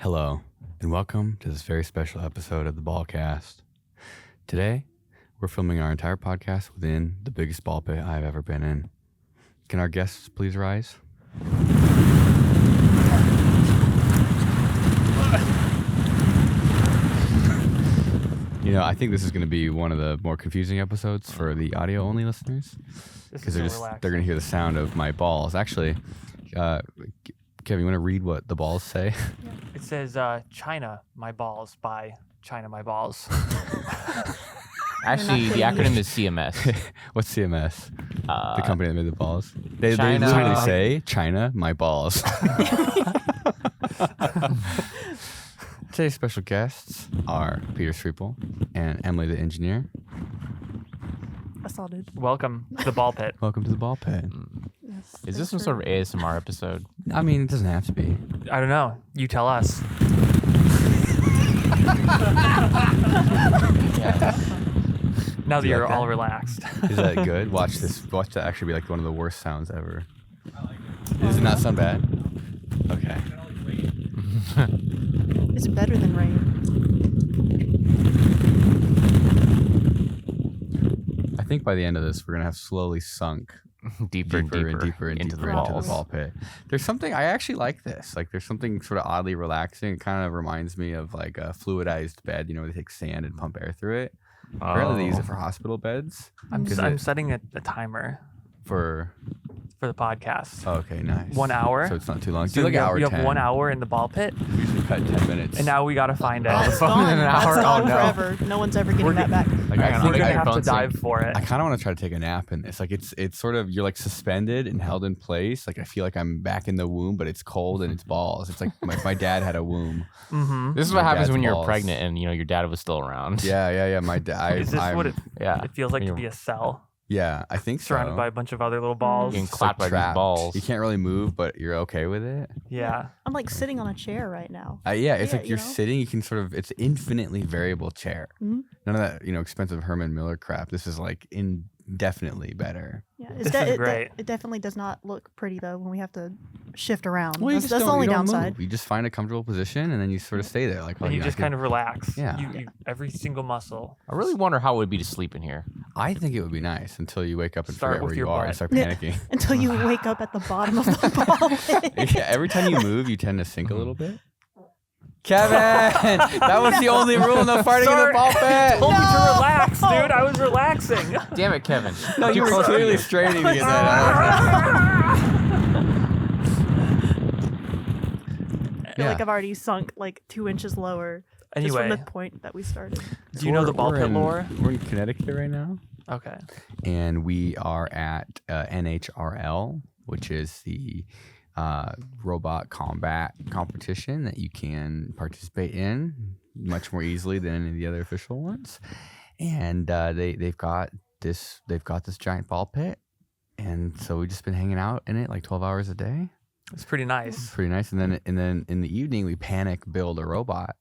Hello, and welcome to this very special episode of the Ballcast. Today, we're filming our entire podcast within the biggest ball pit I've ever been in. Can our guests please rise? You know, I think this is going to be one of the more confusing episodes for the audio-only listeners because they're going to hear the sound of my balls. Actually, Kevin, you want to read what the balls say? Yeah. It says, China, my balls, by China, my balls. Actually, the acronym is CMS. What's CMS? The company that made the balls. They China. literally say, China, my balls. Today's special guests are Peter Sriepel and Emily the engineer. Assaulted. Welcome to the ball pit. Welcome to the ball pit. Yes. Is this some sort of ASMR episode? I mean, it doesn't have to be. I don't know. You tell us. Now that you're all relaxed. Is that good? Watch that actually be like one of the worst sounds ever. Does it not sound bad? Okay. It's better than rain. I think by the end of this, we're going to have slowly sunk deeper and deeper into the ball pit. There's something, I actually like this. Like, there's something sort of oddly relaxing. It kind of reminds me of like a fluidized bed, where they take sand and pump air through it. Apparently they use it for hospital beds. I'm setting a timer for the podcast. Oh, okay, nice. 1 hour. So it's not too long. So like you hour have 10. 1 hour in the ball pit. Usually cut 10 minutes. And now we got to find it. It's gone. in an That's hour. gone Oh, no. forever. No one's ever getting that back. Like, Hang on, We're I'll going get to your have to phone dive sync. for it. I kind of want to try to take a nap in this. Like, it's sort of, you're like suspended and held in place. Like, I feel like I'm back in the womb, but it's cold and it's balls. It's like my dad had a womb. Mm-hmm. This is My what happens dad's when you're balls. pregnant and your dad was still around. Yeah. My dad. Is this what it feels like to You're- be a cell Yeah, I think so. surrounded by a bunch of other little balls? Getting It's clapped by these trapped. balls. You can't really move, but you're okay with it. Yeah. I'm like sitting on a chair right now. It's like you you're know? sitting. You can sort of. It's infinitely variable chair. Mhm. None of that expensive Herman Miller crap. This is like indefinitely better. Yeah, This is great. It definitely does not look pretty though when we have to shift around. Well, you That's just the don't- only you don't downside. move. You just find a comfortable position and then you sort of stay there. Like, And you just kind of relax. Yeah. You every single muscle. I really wonder how it would be to sleep in here. I think it would be nice until you wake up and Start forget with where your you are butt. and start Yeah. panicking. Until you wake up at the bottom of the ball pit. Yeah, every time you move, you tend to sink a little bit. Kevin, that was the only rule. No farting in the ball pit. Told me to relax, dude. I was relaxing. Damn it, Kevin. No, you were close to clearly you. straining to get that out. I feel like I've already sunk like 2 inches lower. Just Anyway, from the point that we started. do you know the ball pit lore? We're in Connecticut right now, Okay. and we are at NHRL, which is the robot combat competition that you can participate in much more easily than any of the other official ones. And they've got this giant ball pit, and so we've just been hanging out in it like 12 hours a day. It's pretty nice. It's pretty nice. And then in the evening we panic build a robot.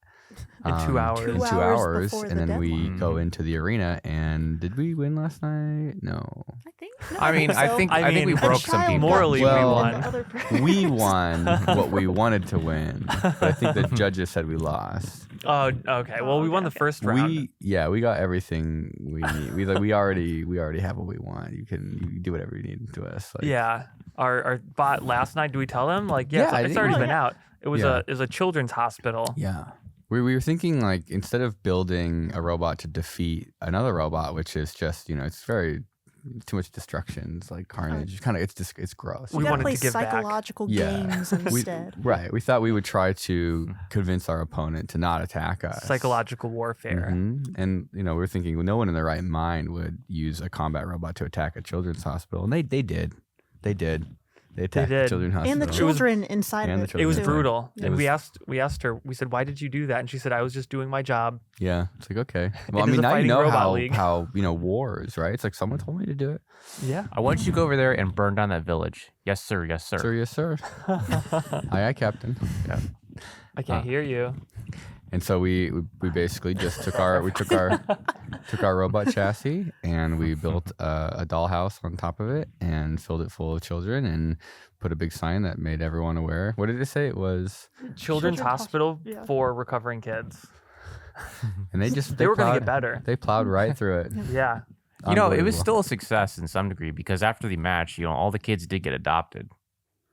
In 2 hours. In 2 2 hours, hours before and the then we deadline. go into the arena. And did we win last night? No. I think. I mean, I so. think I we mean, broke some child people. Morally, we Well, won. And the other person- We won what we wanted to win, but I think the judges said we lost. Oh, okay. Well, we won the Okay. first round. We got everything we need. We already have what we want. You do whatever you need to us. Like, Yeah. Our bot last night, do we tell them? Like, Yeah, I it's think- already Oh, been yeah. out. It was Yeah. a children's hospital. Yeah. We were thinking, like, instead of building a robot to defeat another robot, which is just, it's very too much destruction. It's like carnage. It's gross. We We gotta wanted play to give back. psychological Yeah. games We instead. thought we would try to convince our opponent to not attack us. Psychological warfare. Mhm. And we were thinking, well, no one in their right mind would use a combat robot to attack a children's hospital, and they did. They attacked the did. children's hospital. And the children inside And of the it. It was too. brutal. It And was- we asked her, we said, why did you do that? And she said, I was just doing my job. Yeah, it's like, okay. Well, I It is mean, a now you fighting know robot league. how wars, right? It's like someone told me to do it. Yeah. I want you to go over there and burn down that village. Yes, sir. Yes, sir. Sir, yes, sir. Aye, aye, Captain. I can't hear you. And so we basically just took our robot chassis and we built a dollhouse on top of it and filled it full of children and put a big sign that made everyone aware. What did it say? It was Children's Hospital yeah. for recovering kids. and they They were going to get better. They plowed right through it. Yeah. You know, it was Unbelievable. still a success in some degree because after the match, all the kids did get adopted.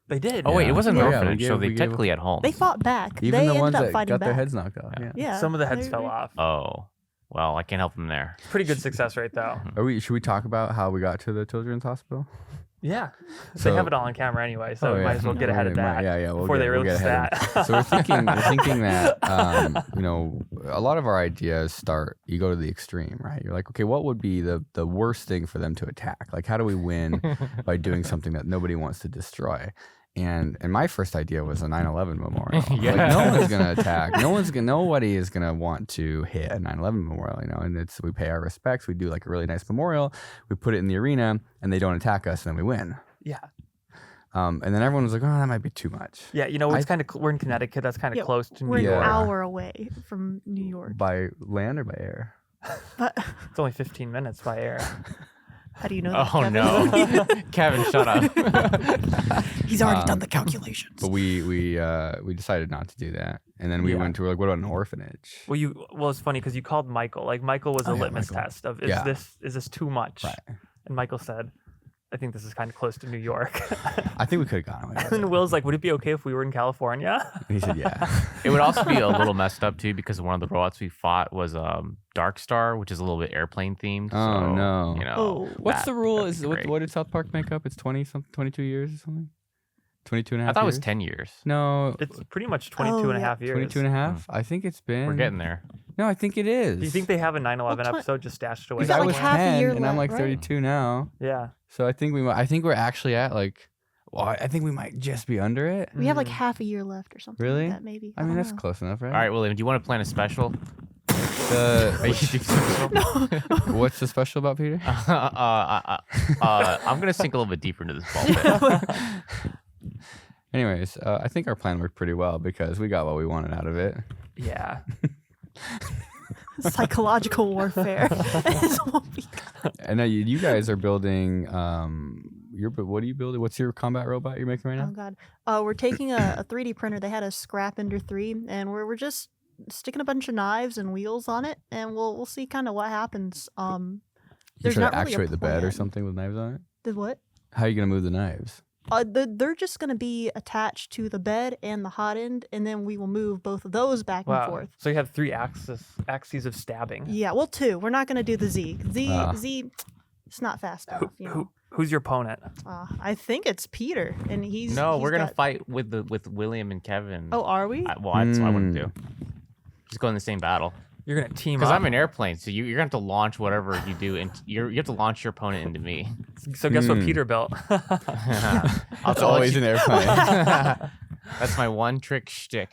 They did. Oh wait, Yeah. it wasn't Yeah, an we orphanage, gave- so we they gave- technically at home. They fought back. Even they the ones ended up that fighting got back. their heads knocked off. Yeah. Yeah. Some of the heads they- fell off. Oh, well, I can't help them there. Pretty good success rate, though. Should we talk about how we got to the children's hospital? Yeah. So- they have it all on camera anyway, so Oh, we yeah. might as well get ahead of that. Yeah. before they we'll release ahead of that. it. So we're thinking that a lot of our ideas start. You go to the extreme, right? You're like, okay, what would be the worst thing for them to attack? Like, how do we win by doing something that nobody wants to destroy? And my first idea was a 9/11 memorial. Yeah. Like, no one's gonna attack. Nobody is gonna want to hit a 9/11 memorial. And we pay our respects. We do like a really nice memorial. We put it in the arena, and they don't attack us, and then we win. Yeah. And then everyone was like, "Oh, that might be too much." Yeah, it's kind of we're in Connecticut. That's kind of Yeah, close to We're New an York. hour away from New York. By land or by air? But It's only 15 minutes by air. how do you know that, Oh Kevin? no, Kevin, shut up. He's already done the calculations. But we decided not to do that, and then we Yeah. went to like, what about an orphanage? Well, it's funny because you called Michael. Like Michael was a Oh, yeah, litmus Michael. test of Yeah. is this too much? Right. And Michael said, I think this is kind of close to New York. I think we could have gone away. with And it. Will's like, would it be okay if we were in California? And he said, "Yeah." It would also be a little messed up too because one of the robots we fought was Dark Star, which is a little bit airplane themed. Oh, so, no. Oh. What's the rule? that'd be great. What did South Park make up? It's 22 years or something. 22 and a half. I thought it was years? 10 years. No, It's pretty much 22 and a yeah. half years. 22 and a half. I think it's been. We're getting there. No, I think it is. Do you think they have a 9/11 Well, episode just stashed away? Because got I like was half a 10 year and I'm left, like right? 32 now. Yeah. So I think I think we're actually at like. Well, I think we might just be under it. We have like Mm. half a year left or something. Really? Like that, maybe. I mean, don't that's know. close enough, right? All right, William, do you want to plan a special? Are you doing special? What's so special about Peter? I'm gonna sink a little bit deeper into this ball pit. Anyways, I think our plan worked pretty well because we got what we wanted out of it. Yeah. Psychological warfare. is what we- And now you guys are building. What are you building? What's your combat robot you're making right Oh now? God. We're taking a 3D printer. They had a Scrap Ender 3, and we're just sticking a bunch of knives and wheels on it, and we'll see kind of what happens. You There's try not to really a actuate the bed or plan. something with knives on it. The what? How are you gonna move the knives? They're just gonna be attached to the bed and the hot end, and then we will move both of those back and Wow. forth. So you have three axes of stabbing. Yeah, well, two. We're not gonna do the Z. Ah. Z. It's not fast enough. You know. Who's your opponent? I think it's Peter, and he's. No, he's we're gonna got- with William and Kevin. Oh, are we? That's what I wouldn't do. Just go in the same battle. You're gonna team Because up. I'm an airplane, so you're gonna have to launch whatever you do, and you have to launch your opponent into me. So guess what Hmm. Peter built? I'll It's always an airplane. That's my one trick shtick.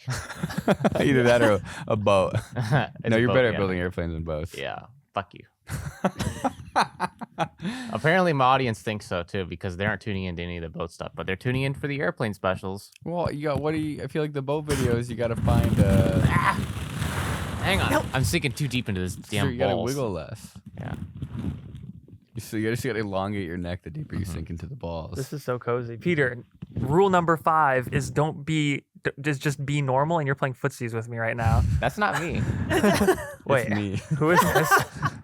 Either that or a boat. It's No, a you're boat, better at yeah. building airplanes than boats. Yeah, fuck you. Apparently, my audience thinks so too because they aren't tuning into any of the boat stuff, but they're tuning in for the airplane specials. Well, you got. What do you? I feel like the boat videos. You got to find. Hang on, I'm sinking too deep into this damn you got to balls. wiggle less. Yeah. You just got to elongate your neck the deeper you sink into the balls. This is so cozy. Peter, rule number 5 is just be normal, and you're playing footsies with me right now. That's not me. Wait, It's me. who is this?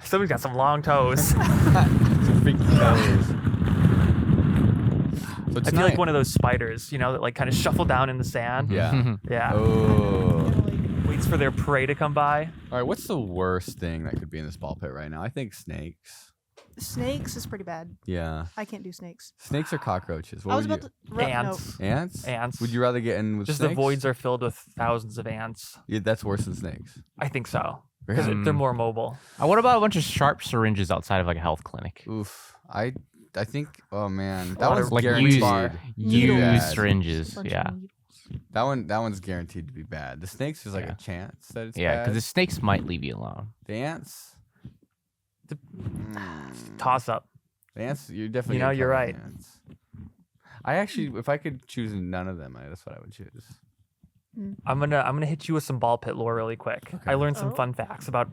Somebody's got some long toes. Some freaky toes. So I feel like one of those spiders, that like kind of shuffle down in the sand. Yeah. Yeah. Oh. Waits for their prey to come by. All right. What's the worst thing that could be in this ball pit right now? I think snakes. Snakes is pretty bad. Yeah. I can't do snakes. Snakes or cockroaches? What I was would about you? to. Ants. Ants. Ants. Would you rather get in with Just snakes? the voids are filled with thousands of ants. Yeah, that's worse than snakes. I think so. Because Really? they're more mobile. What about a bunch of sharp syringes outside of like a health clinic? Oof. I think. Oh man, A that lot was of like guaranteed. used, bar. used Needles. syringes. Bunch of Yeah. needles. That one's guaranteed to be bad. The snakes is like Yeah. a chance that it's Yeah, bad. because the snakes might leave you alone. The ants. Toss up. The ants. You're definitely. You know, gonna you're cover the right. ants. I actually, if I could choose none of them, that's what I would choose. I'm gonna hit you with some ball pit lore really quick. I learned some fun facts about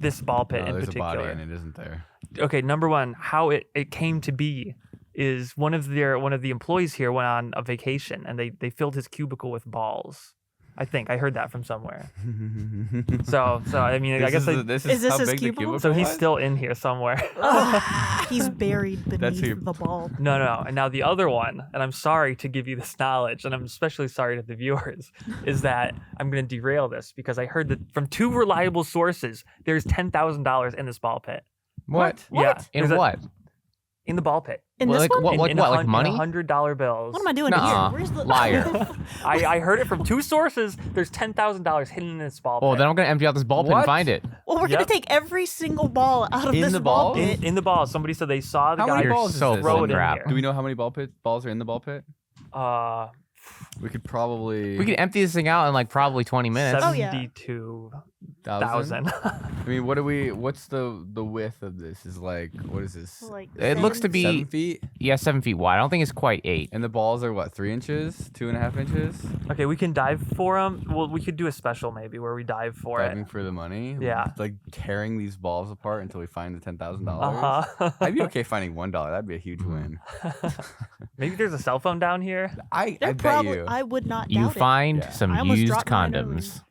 this ball pit in there's particular. a body and it isn't there. Okay, number one, how it came to be is one of the employees here went on a vacation and they filled his cubicle with balls. I think I heard that from somewhere. So I mean, I guess this Is this how his big the cubicle? cubicle so he's was? still in here somewhere. He's buried That's beneath who- the ball. No. And now the other one, and I'm sorry to give you this knowledge, and I'm especially sorry to the viewers, is that I'm going to derail this because I heard that from 2 reliable sources, there's $10,000 in this ball pit. What? Yeah, In there's what? in the ball pit. In Well, this like, one? what? In Like money? $100 bills. What am I doing Nuh-uh. here? Where's the Liar. I heard it from 2 sources. There's $10,000 hidden in this ball pit. Oh, then I'm gonna empty out this ball pit and What? find it. Well, we're gonna Yep. take every single ball out of In this the ball ball? pit. in the ball. Somebody said they saw the How guy many You're balls is so this? full throw of it in crap. here. Do we know how many balls are in the ball pit? Uh, We could probably. We can empty this thing out in like probably 20 minutes. Oh, yeah. 72,000. I mean, what's the width of this? Is like, what is this? Like It looks to 7 be 7 feet? yeah 7 feet wide. I don't think it's quite 8. And the balls are what, 3 inches? 2.5 inches? Okay, we can dive for them. Well, we could do a special maybe where we dive for Diving it. for the money? Yeah. Like tearing these balls apart until we find the $10,000? Uh-huh. I'd be okay finding $1. That'd be a huge win. Maybe there's a cell phone down here. I They're bet probably. you. I would not You doubt find Yeah. some I almost used dropped mine condoms.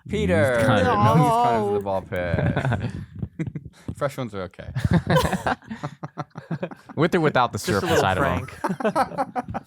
Peter, condoms. no use No. condoms in the ball pit. Fresh ones are okay. With or without the Just syrup a little inside of them. Frank.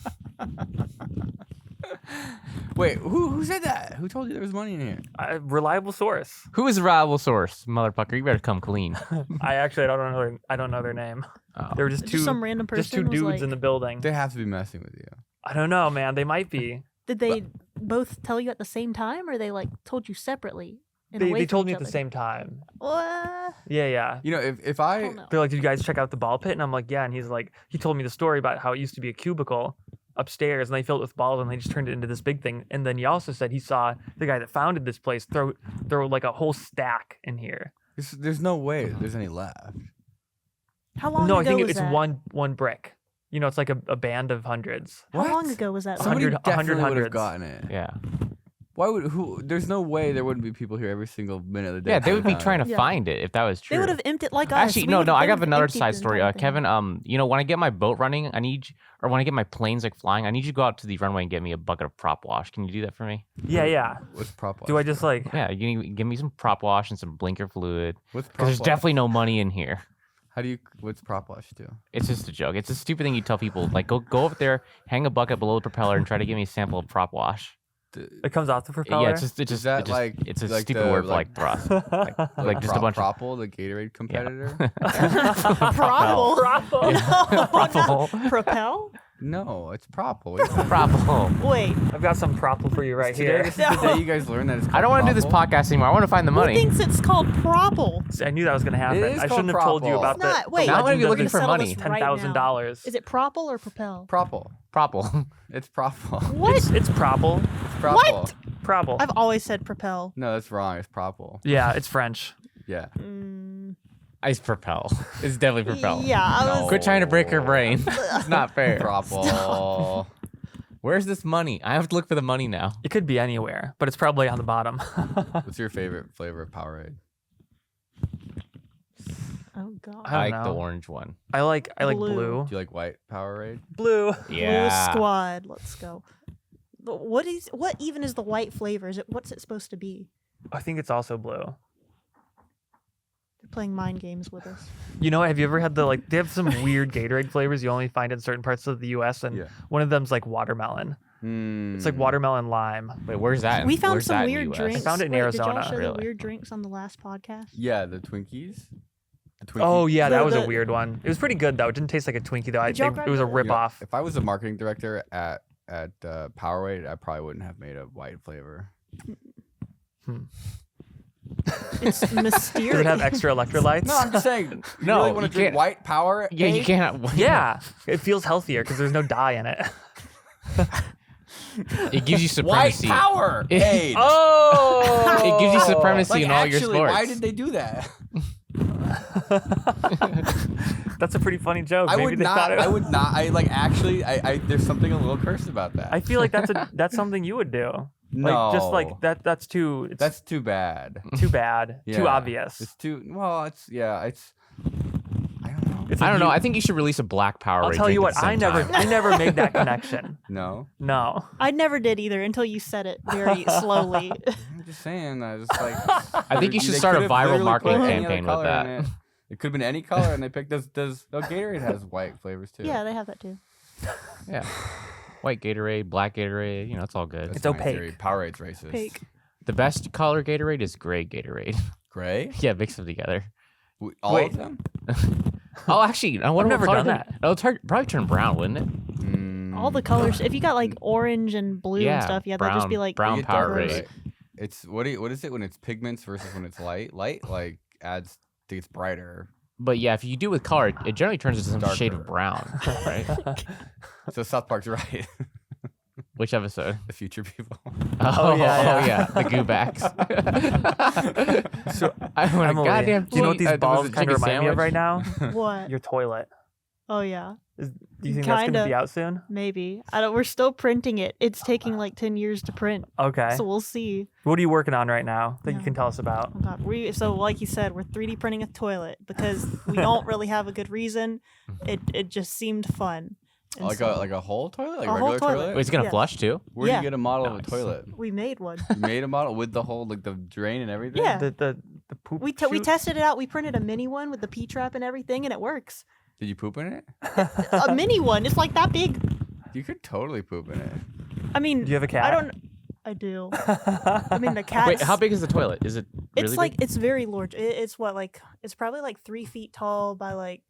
Wait, who said that? Who told you there was money in here? Reliable source. Who is a reliable source, motherfucker? You better come clean. I don't know their name. Oh. They were just it. two Just some random person. just two was dudes like, in the building. They have to be messing with you. I don't know, man. They might be. Did they both tell you at the same time, or they like told you separately? and away They from told me each at the other? same time. What? Yeah. You know, if I I don't know. They're like, did you guys check out the ball pit? And I'm like, yeah. And he's like, he told me the story about how it used to be a cubicle upstairs and they filled it with balls and they just turned it into this big thing. And then he also said he saw the guy that founded this place throw like a whole stack in here. there's no way there's any left. How long No, ago I think was it's that? one brick. You know, it's like a band of hundreds. How long What? ago was that? Somebody 100 definitely would have hundreds. gotten it. Yeah. Why would there's no way there wouldn't be people here every single minute of the day. Yeah, they would be trying to Yeah. find it if that was true. They would have emptied like us. Actually, We no, would've no. I been got another emptied side the story. entire thing. Kevin, you know, when I get my boat running, or when I get my planes like flying, I need you to go out to the runway and get me a bucket of prop wash. Can you do that for me? Yeah. What's prop Do I just like? Yeah, you need to give me some prop wash and some blinker fluid What's prop because there's wash? definitely no money in here. What's prop wash do? It's just a joke. It's a stupid thing you tell people. Like, go up there, hang a bucket below the propeller, and try to give me a sample of prop wash. It comes off the propeller. Yeah, it's Is that like- it's a like stupid the- word for like- like thrust. Like just a bunch of Propel, the Gatorade competitor. Propel. Propel. No, Propel. not Propel? No, it's Propel. Propel. Wait, I've got some propel for you right Today, here. this is the day you guys learn that it's called I don't want to do this Propel. podcast anymore. I want to find the who money. thinks it's called Propel? See, I knew that was gonna happen. is I called shouldn't have told you propel. about It's not. the Wait, Now I'm gonna be legend looking of for the money. Settle this right now. $10,000. Is it Propel or Propel? Propel. Propel. It's Propel. What? It's propel. It's Propel. What? Propel. I've always said Propel. No, that's wrong. It's Propel. Yeah, it's French. Yeah. Mm, It's propel. It's definitely propel. yeah, I was. Quit trying to break her brain. It's not fair. Propel. Where's this money? I have to look for the money now. It could be anywhere, but it's probably on the bottom. What's your favorite flavor of Powerade? Oh God. I I don't like the know. orange one. I like Blue. blue. Do you like white Powerade? Blue. Yeah. Blue Squad. Let's go. But what even is the white flavor? What's it supposed to be? I think it's also blue. They're playing mind games with us. You know, have you ever had they have some weird Gatorade flavors you only find in certain parts of the U.S. and Yeah. one of them's like watermelon. It's like watermelon lime. Wait, where's that? We found where's some that in weird the US? drinks. I found it in Wait, Arizona, Did y'all show really. the weird drinks on the last podcast? Yeah, the Twinkies. The Twinkie. Oh yeah, that was a the- weird one. It was pretty good though. It didn't taste like a Twinkie though. Did y'all grab It was a the- rip You know, off. If I was a marketing director at Powerade, I probably wouldn't have made a white flavor. It's mysterious. Does it have extra electrolytes? No, I'm just saying. You No, really want you to drink can't- white Powerade? Yeah, you can't. Yeah, it feels healthier because there's no dye in it. It gives you White supremacy. Power. It- Aid. Oh, It gives you supremacy Like, in all your actually, sports. why did they do that? That's a pretty funny joke. I Maybe would they not. thought it. I would not. I like actually. I there's something a little cursed about that. I feel like that's something you would do. No, Like just like that. That's too. It's That's too bad. too bad. Too Yeah. obvious. It's too well. It's I don't know. It's I like don't know. I think you should release a black Powerade. I'll tell drink you at what. the I same never. time. I never made that connection. No, No. I never did either until you said it very slowly. I'm just saying. I just like. I think you should they start a could've viral literally marketing put any other campaign with color that. in it. It could have been any color, and they picked Gatorade has white flavors too. Yeah, they have that too. Yeah. White Gatorade, black Gatorade, it's all good. That's It's my opaque. theory. Powerade's racist. Fake. The best color Gatorade is gray Gatorade. Gray? Yeah, mix them together. All Wait. of them? Oh, actually, I wonder never what color done they- that. Oh, it's probably turn brown, wouldn't it? All the colors. If you got like orange and blue Yeah, and stuff, yeah, they'll just be like brown You get darker, Powerade. right? It's what is it when it's pigments versus when it's light? Light like adds it's brighter. But yeah, if you do with color, it generally turns into some shade Darker. of brown, right? So South Park's right. Which episode? The future people. Oh, yeah. the goobacks. So, I want a Emily, goddamn. do you know what these was balls it kind of chicken remind me of right sandwich? now? what? Your toilet. Oh yeah, Do you think that's going to Kinda. be out soon? maybe. I don't. We're still printing it. It's taking like 10 years to print, Okay. so we'll see. What are you working on right now that you Yeah. can tell us about? Oh God, so like you said, we're 3D printing a toilet because we don't really have a good reason. It just seemed fun. And like so a whole toilet, like A a whole regular toilet. toilet. Wait, it's gonna Yeah. flush too? Where do Yeah. you get a model of a Nice. toilet? we made one. You made a model with the whole like the drain and everything. Yeah. The poop We chute? tested it out. We printed a mini one with the P trap and everything, and it works. Did you poop in it? A mini one. It's like that big. You could totally poop in it. I mean, Do you have a cat? I don't. I do. I mean, the cat. Wait, how big is the toilet? Is it really It's like big? it's very large. It's what like it's probably like 3 feet tall by like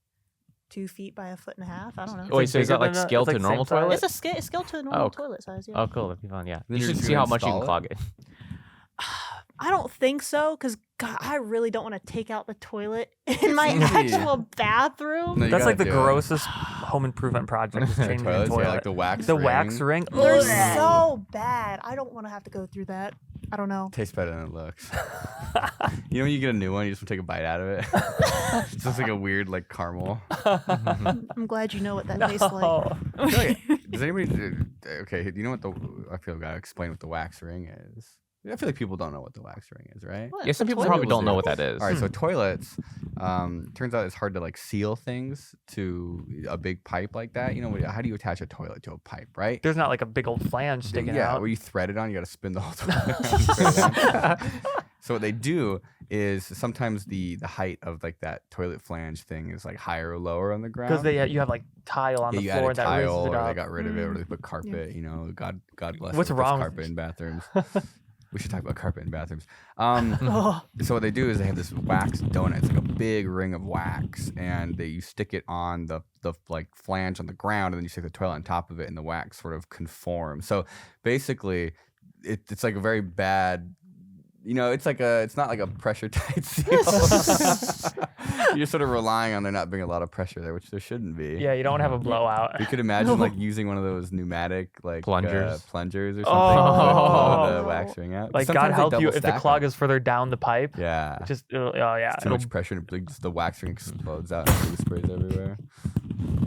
2 feet by 1.5 feet. I don't know. Wait, so is bigger that like than scaled it's to like normal same size? toilet? It's a scale to a normal Oh, toilet size. Yeah. Oh, cool. That'd be fun. Yeah. Then You you're should just see gonna how much you can install clog it. I don't think so, because God, I really don't want to take out the toilet in my easy. actual bathroom. No, you That's like the gotta do it. grossest home improvement project is changing the Toilets, toilet. yeah, like the wax. The ring. wax ring. They're so bad. I don't want to have to go through that. I don't know. Tastes better than it looks. You know when you get a new one, you just want to take a bite out of it. It's just like a weird like caramel. I'm glad you know what that tastes like. No. I feel like- does anybody? Okay, do you know what the? I feel like I gotta explain what the wax ring is. I feel like people don't know what the wax ring is, right? What? Yeah, some The people toilet probably was don't know there. what that is. All right, so toilets. Turns out it's hard to like seal things to a big pipe like that. You know, how do you attach a toilet to a pipe, right? There's not like a big old flange sticking yeah, out. where you thread it on, you got to spin the whole toilet. So what they do is sometimes the height of like that toilet flange thing is like higher or lower on the ground. Because you have like tile on yeah, the you floor add a that raises tile, it or up. they got rid of it, or they put carpet. You know, God bless. What's who puts wrong with carpet you? in bathrooms? We should talk about carpet in bathrooms. Oh, So what they do is they have this wax donut. It's like a big ring of wax, and you stick it on the like flange on the ground, and then you stick the toilet on top of it, and the wax sort of conforms. So basically, it's like a very bad. You know, it's not like a pressure tight seal. You're sort of relying on there not being a lot of pressure there, which there shouldn't be. Yeah, you don't want to have a blowout. You could imagine like using one of those pneumatic like Plungers. plungers or something Oh. to pull the wax ring out. Like Sometimes God they help you double if the stack clog them. is further down the pipe. Yeah. Oh yeah. Too much pressure and just the wax ring explodes out and glue sprays everywhere.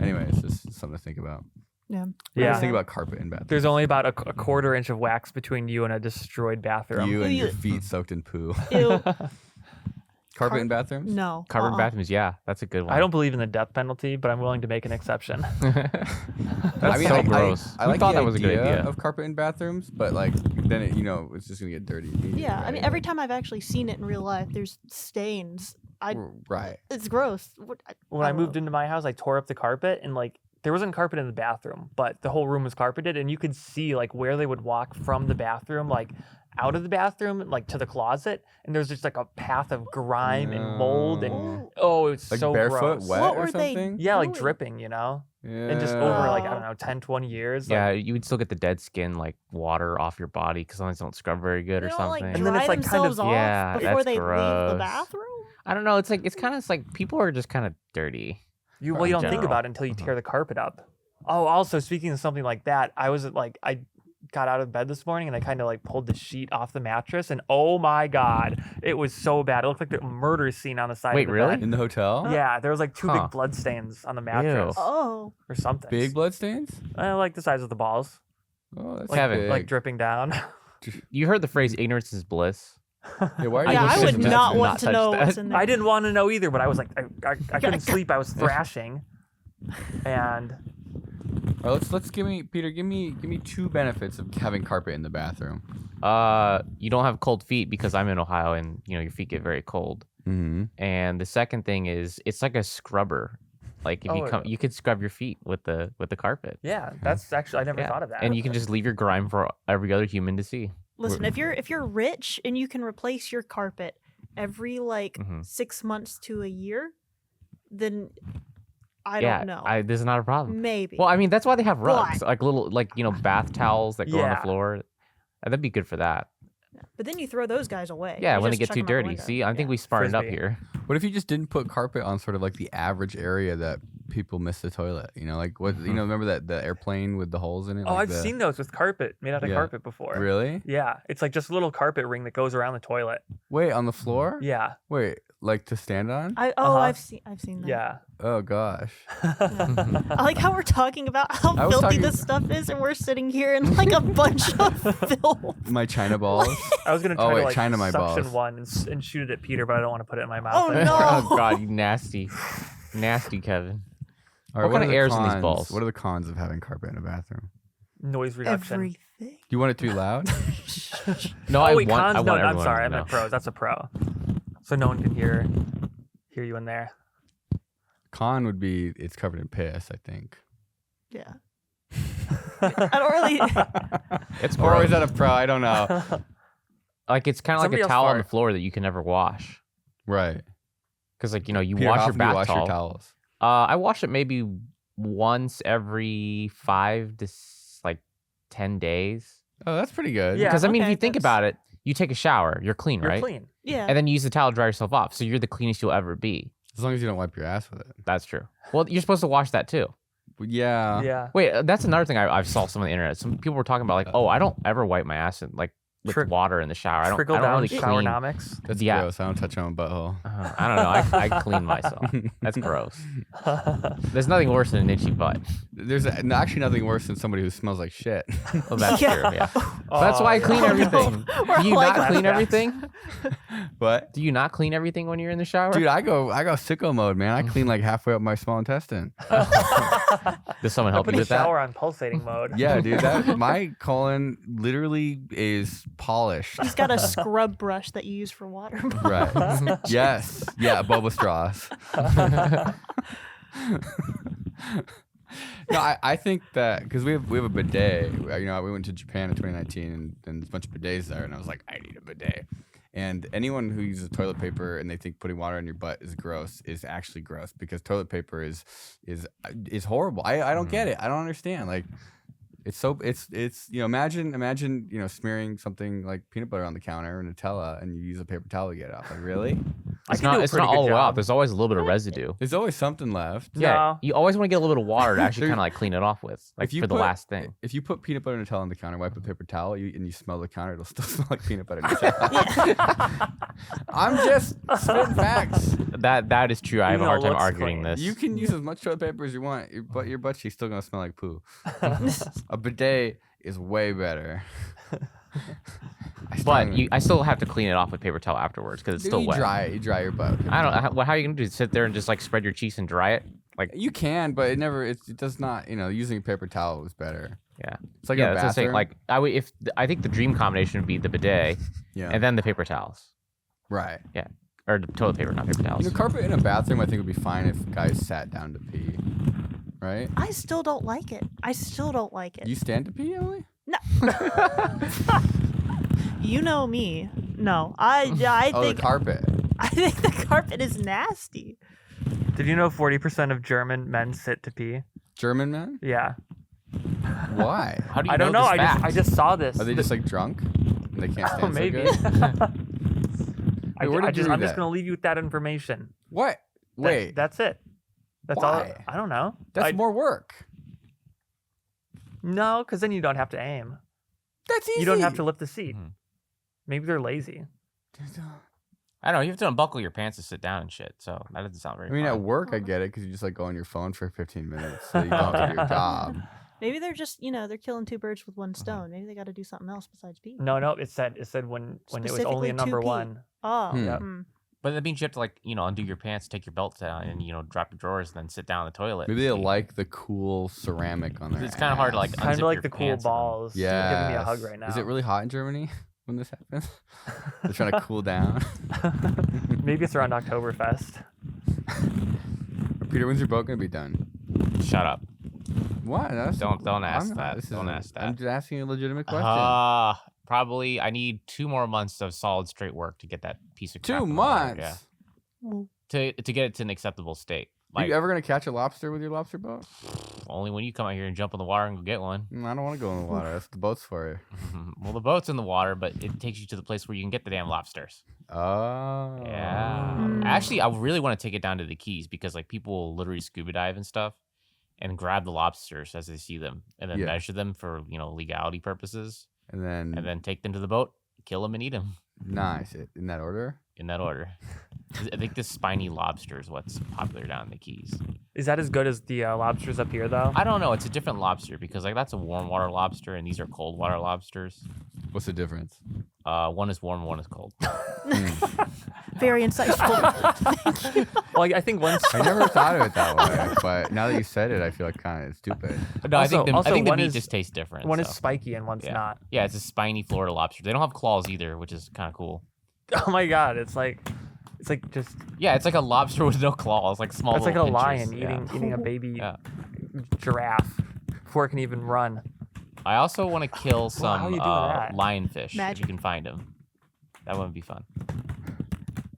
Anyway, it's just something to think about. yeah. Yeah. Just think about carpet in bathrooms. There's only about a 1/4 inch of wax between you and a destroyed bathroom. You and your Ew. feet soaked in poo. Ew. Carpet in bathrooms? No. Carbon uh-uh. bathrooms, yeah, that's a good one. I don't believe in the death penalty, but I'm willing to make an exception. That's so gross. I Who like thought the that was a good idea? of carpet in bathrooms, but like then it's just gonna get dirty immediately. Yeah, I mean, right? every time I've actually seen it in real life, there's stains. Right. It's gross. When I don't moved know. into my house, I tore up the carpet and like there wasn't carpet in the bathroom, but the whole room was carpeted, and you could see like where they would walk from the bathroom, like out of the bathroom, like to the closet, and there's just like a path of grime and mold, and No. oh, it was Like so barefoot, gross. wet What or were they something? Yeah, like Really? dripping, you know, Yeah. and just over like I Oh. don't know, 10, 20 years. Yeah, like, you would still get the dead skin like water off your body because sometimes they don't scrub very good They or don't something. like And then dry it's, like, kind of- themselves off Yeah, before that's they leave the gross. bathroom. I don't know. It's kind of like people are just kind of dirty. you in don't think general. about it until you tear the carpet up. Oh, also speaking of something like that, I got out of bed this morning and I kind of like pulled the sheet off the mattress, and oh my god, it was so bad. It looked like the murder scene on the side. Wait, of the really? bed. In the hotel? Yeah, there was like 2 Huh. big blood stains on the mattress Oh, or something. Big blood stains? Like the size of the balls, Oh, that's Kevin, big. like dripping down. You heard the phrase "ignorance is bliss." Yeah, why are you Yeah, I looking would at not that? want to touch know that. what's in there. I didn't want to know either, but I was like, I couldn't sleep. I was thrashing, and All right, let's give me Peter. Give me 2 benefits of having carpet in the bathroom. You don't have cold feet because I'm in Ohio, and your feet get very cold. Mm-hmm. And the second thing is, it's like a scrubber. Like if you could scrub your feet with the carpet. yeah, that's actually I never thought of that. And you can just leave your grime for every other human to see. Listen, if you're rich and you can replace your carpet every 6 months to a year, then I don't know. This is not a problem. Maybe. Well, I mean, that's why they have rugs, But- like little, bath towels that go on the Yeah. floor. That'd be good for that. But then you throw those guys away. Yeah, You when they just get chuck too 'em out the dirty. window. See, I think Yeah. we smartened up Frisbee. here. What if you just didn't put carpet on sort of like the average area that people miss the toilet? Like what? Remember that the airplane with the holes in it? Oh, like I've the- seen those with carpet made out of Yeah. carpet before. Really? Yeah, it's like just a little carpet ring that goes around the toilet. Wait, on the floor? Yeah, Wait, like to stand on? Uh-huh. I've seen that. yeah. Oh gosh. I like how we're talking about how I was filthy talking- this stuff is, and we're sitting here in like a bunch of filth. My China balls. I was gonna try Oh, to wait, like China my suction balls. one and shoot it at Peter, but I don't want to put it in my mouth. Oh, anymore. no. Oh God, you nasty Kevin. All right, What kind are of the air's in these cons? balls? What are the cons of having carpet in a bathroom? Noise reduction. Everything. Do you want it to be loud? No, Oh I wait, want. cons. I No, want I'm everyone sorry. to I know. meant pros. That's a pro. So no one can hear you in there. Con would be it's covered in piss, I think. Yeah. I don't really. It's Or gross. is that a pro? I don't know. Like it's kind of like Somebody a else towel on the fart. floor that you can never wash. Right. Because you Peter, wash how your often do bath you wash towel. your towels? I wash it maybe once every 5 to 10 days. Oh, that's pretty good. Yeah. Because I mean, if okay, you think that's- about it, you take a shower, you're clean, You're right? clean. Yeah. And then you use the towel to dry yourself off, so you're the cleanest you'll ever be. As long as you don't wipe your ass with it. That's true. Well, you're supposed to wash that too. Yeah. Yeah. Wait, that's another thing I saw some on the internet. Some people were talking about oh, I don't ever wipe my ass in with Trick- water in the shower. I don't Trickle really down clean. showernomics. That's Yeah. gross. I don't touch my own butthole. I don't know. I clean myself. That's gross. There's nothing worse than an itchy butt. There's actually nothing worse than somebody who smells like shit. Well, that's Yeah. true. Yeah. That's why I yeah. clean Oh, no. everything. We're Do you like- not clean Flashbacks. everything? What? Do you not clean everything when you're in the shower? Dude, I go sicko mode, man. I clean like halfway up my small intestine. Does someone help Put you the with that? shower on pulsating mode. Yeah, dude. My colon literally is polished. He's got a scrub brush that you use for water. Right. Yes. Yeah, boba straws. No, I think that because we have a bidet. We went to Japan in 2019 and there's a bunch of bidets there, and I was like, I need a bidet. And anyone who uses toilet paper and they think putting water in your butt is gross is actually gross because toilet paper is horrible. I don't get it. I don't understand. Like, it's imagine smearing something like peanut butter on the counter or Nutella and you use a paper towel to get it off. Like, really? I It's can do a not pretty all good the way out. job. There's always a little bit of residue. There's always something left. Yeah, No. you always want to get a little bit of water to actually kind of like clean it off with, like If you for the put- last thing. If you put peanut butter and Nutella on the counter, wipe with paper towel, and you smell the counter, it'll still smell like peanut butter and Nutella. I'm just spitting facts. That is true. I have a Even hard though it time looks arguing clean. this. You can use as much toilet paper as you want, but your butt cheek's still gonna smell like poo. A bidet is way better. I still have to clean it off with paper towel afterwards because it's still you wet. dry your butt. with paper I don't. towel. How are you gonna do? Sit there and just like spread your cheeks and dry it? Like You can, but it does not. Using a paper towel is better. yeah, It's like yeah. a That's the thing. bathroom. Like I think the dream combination would be the bidet Yeah. and then the paper towels. Right. Yeah, or the toilet paper, not paper towels. Carpet in a bathroom, I think would be fine if guys sat down to pee. Right? I still don't like it. You stand to pee, Emily? You know me. No, I Oh, think the carpet. I think the carpet is nasty. Did you know 40% of German men sit to pee? German men? Yeah. Why? How do you I don't know. this fact? I just saw this. Are they just like drunk? And they can't stand Oh, maybe. so good? Wait, where did you read I'm just that? gonna leave you with that information. What? Wait. That's it. That's all. Why? I don't know. That's more work. No, because then you don't have to aim. That's easy. You don't have to lift the seat. Mhm. Maybe they're lazy. I don't know. You have to unbuckle your pants to sit down and shit. So that doesn't sound very. I mean, fun. at work, I get it because you just like go on your phone for 15 minutes, so you don't do your job. Maybe they're just, they're killing two birds with one stone. Maybe they got to do something else besides pee. No, it said when it was only Specifically a number to pee. 1. Oh. Yeah. But that means you have to undo your pants, take your belts down, and drop your drawers, and then sit down in the toilet. Maybe they like the cool ceramic on their It's kind of hard to ass. Kind of unzip like your the cool pants and then- balls. Yeah. You're giving me a hug right now. Is it really hot in Germany when this happens? They're trying to cool down. Maybe it's around Oktoberfest. Peter, when's your boat gonna be done? Shut up. What? Don't ask I'm- that. this Don't is- ask that. I'm just asking a legitimate question. Probably I need 2 more months of solid straight work to get that piece of crap 2 in the water, months. Well, to get it to an acceptable state. Are you ever gonna catch a lobster with your lobster boat? Only when you come out here and jump in the water and go get one. I don't want to go in the water. That's the boat's for you. Well, the boat's in the water, but it takes you to the place where you can get the damn lobsters. Oh. Yeah. Mm. Actually, I really want to take it down to the Keys because people will literally scuba dive and stuff and grab the lobsters as they see them and then Yeah. measure them for legality purposes And then take them to the boat, kill them, and eat them nice. In that order. in that order. I think the spiny lobster is what's popular down in the Keys. Is that as good as the lobsters up here, though? I don't know. It's a different lobster because that's a warm water lobster and these are cold water lobsters. What's the difference? One is warm, one is cold. very insightful. Well, I think once. I never thought of it that way, but now that you said it, I feel like kind of stupid. No, I Also- think also the one meat is- just tastes different. One is so. spiky and one's Yeah. not. Yeah, it's a spiny Florida lobster. They don't have claws either, which is kind of cool. Oh my god, it's like just Yeah, it's like a lobster with no claws, like small. it's like a little lion pinchers. Yeah. eating a baby Yeah. giraffe before it can even run. I also want to kill Wow, how some you doing that? lionfish if Magic. you can find them. That would be fun.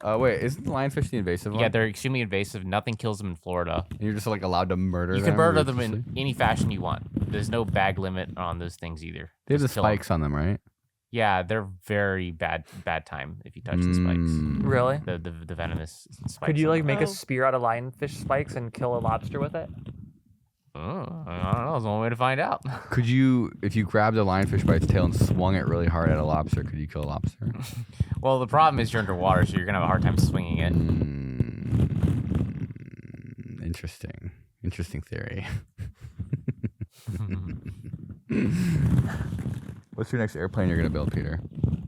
Wait, isn't the lionfish the invasive one? Yeah, they're extremely invasive. Nothing kills them in Florida. And you're just allowed to murder them. You can murder them ruthlessly? in any fashion you want. There's no bag limit on those things either. They have the Just kill 'em. spikes on them, right? Yeah, they're very bad time if you touch the spikes. Mm. Really? The venomous spikes. Could you on like them. make a Oh. spear out of lionfish spikes and kill a lobster with it? Oh, I don't know. There's one way to find out. Could you, if you grabbed a lionfish by its tail and swung it really hard at a lobster, could you kill a lobster? Well, the problem is you're underwater, so you're gonna have a hard time swinging it. Interesting theory. What's your next airplane you're gonna build, Peter?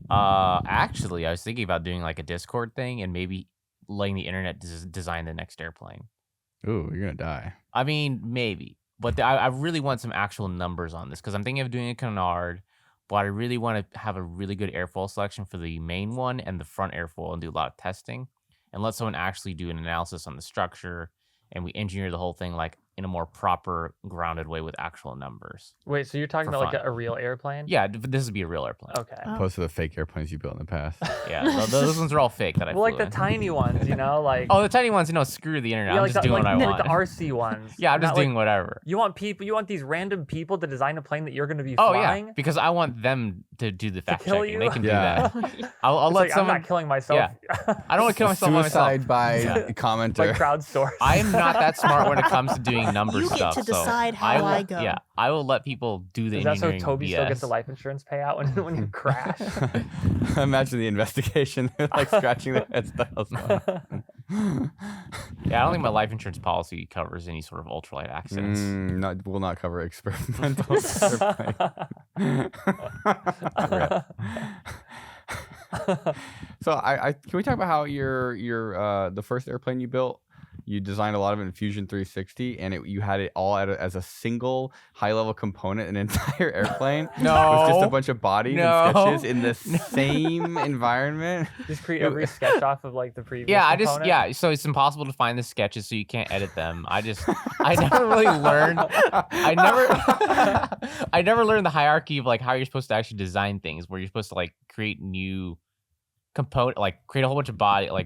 Actually, I was thinking about doing like a Discord thing and maybe letting the internet design the next airplane. Ooh, you're gonna die. I mean, maybe, but I really want some actual numbers on this because I'm thinking of doing a canard, but I really want to have a really good airfoil selection for the main one and the front airfoil and do a lot of testing and let someone actually do an analysis on the structure and we engineer the whole thing like in a more proper, grounded way with actual numbers. Wait, so you're talking For about like fun. a real airplane? Yeah, this would be a real airplane. Okay. Oh. Opposed to the fake airplanes you built in the past. Yeah, those ones are all fake that I Well, like flew the in. tiny ones, like Oh, the tiny ones, screw the internet. yeah, I'm like just the, doing what I like want. the RC ones. Yeah, I'm just Not doing like, whatever. You want these random people to design a plane that you're going to be Oh flying? yeah, because I want them to do the fact kill checking. you? They can Yeah. do that. I'll It's let like, someone. I'm not killing myself. I don't want to kill myself by myself. Suicide by Yeah. commenter. Like crowdsource. I am not that smart when it comes to doing number You get stuff. to so decide how will, I go. Yeah, I will let people do the Is that so engineering Toby BS. still gets a life insurance payout when you crash? Imagine the investigation, like scratching their heads. Yeah, I don't think my life insurance policy covers any sort of ultralight accidents. Will not cover experimental. airplane. Rip. So I can we talk about how your the first airplane you built, you designed a lot of it in Fusion 360 and you had it all as a single high level component, an entire airplane with just a No. bunch of bodies No. and sketches in the same environment. Just create every sketch off of like the previous. Yeah, component. so it's impossible to find the sketches, so you can't edit them. I never really learned. I never learned the hierarchy of like how you're supposed to actually design things, where you're supposed to like create new component, like create a whole bunch of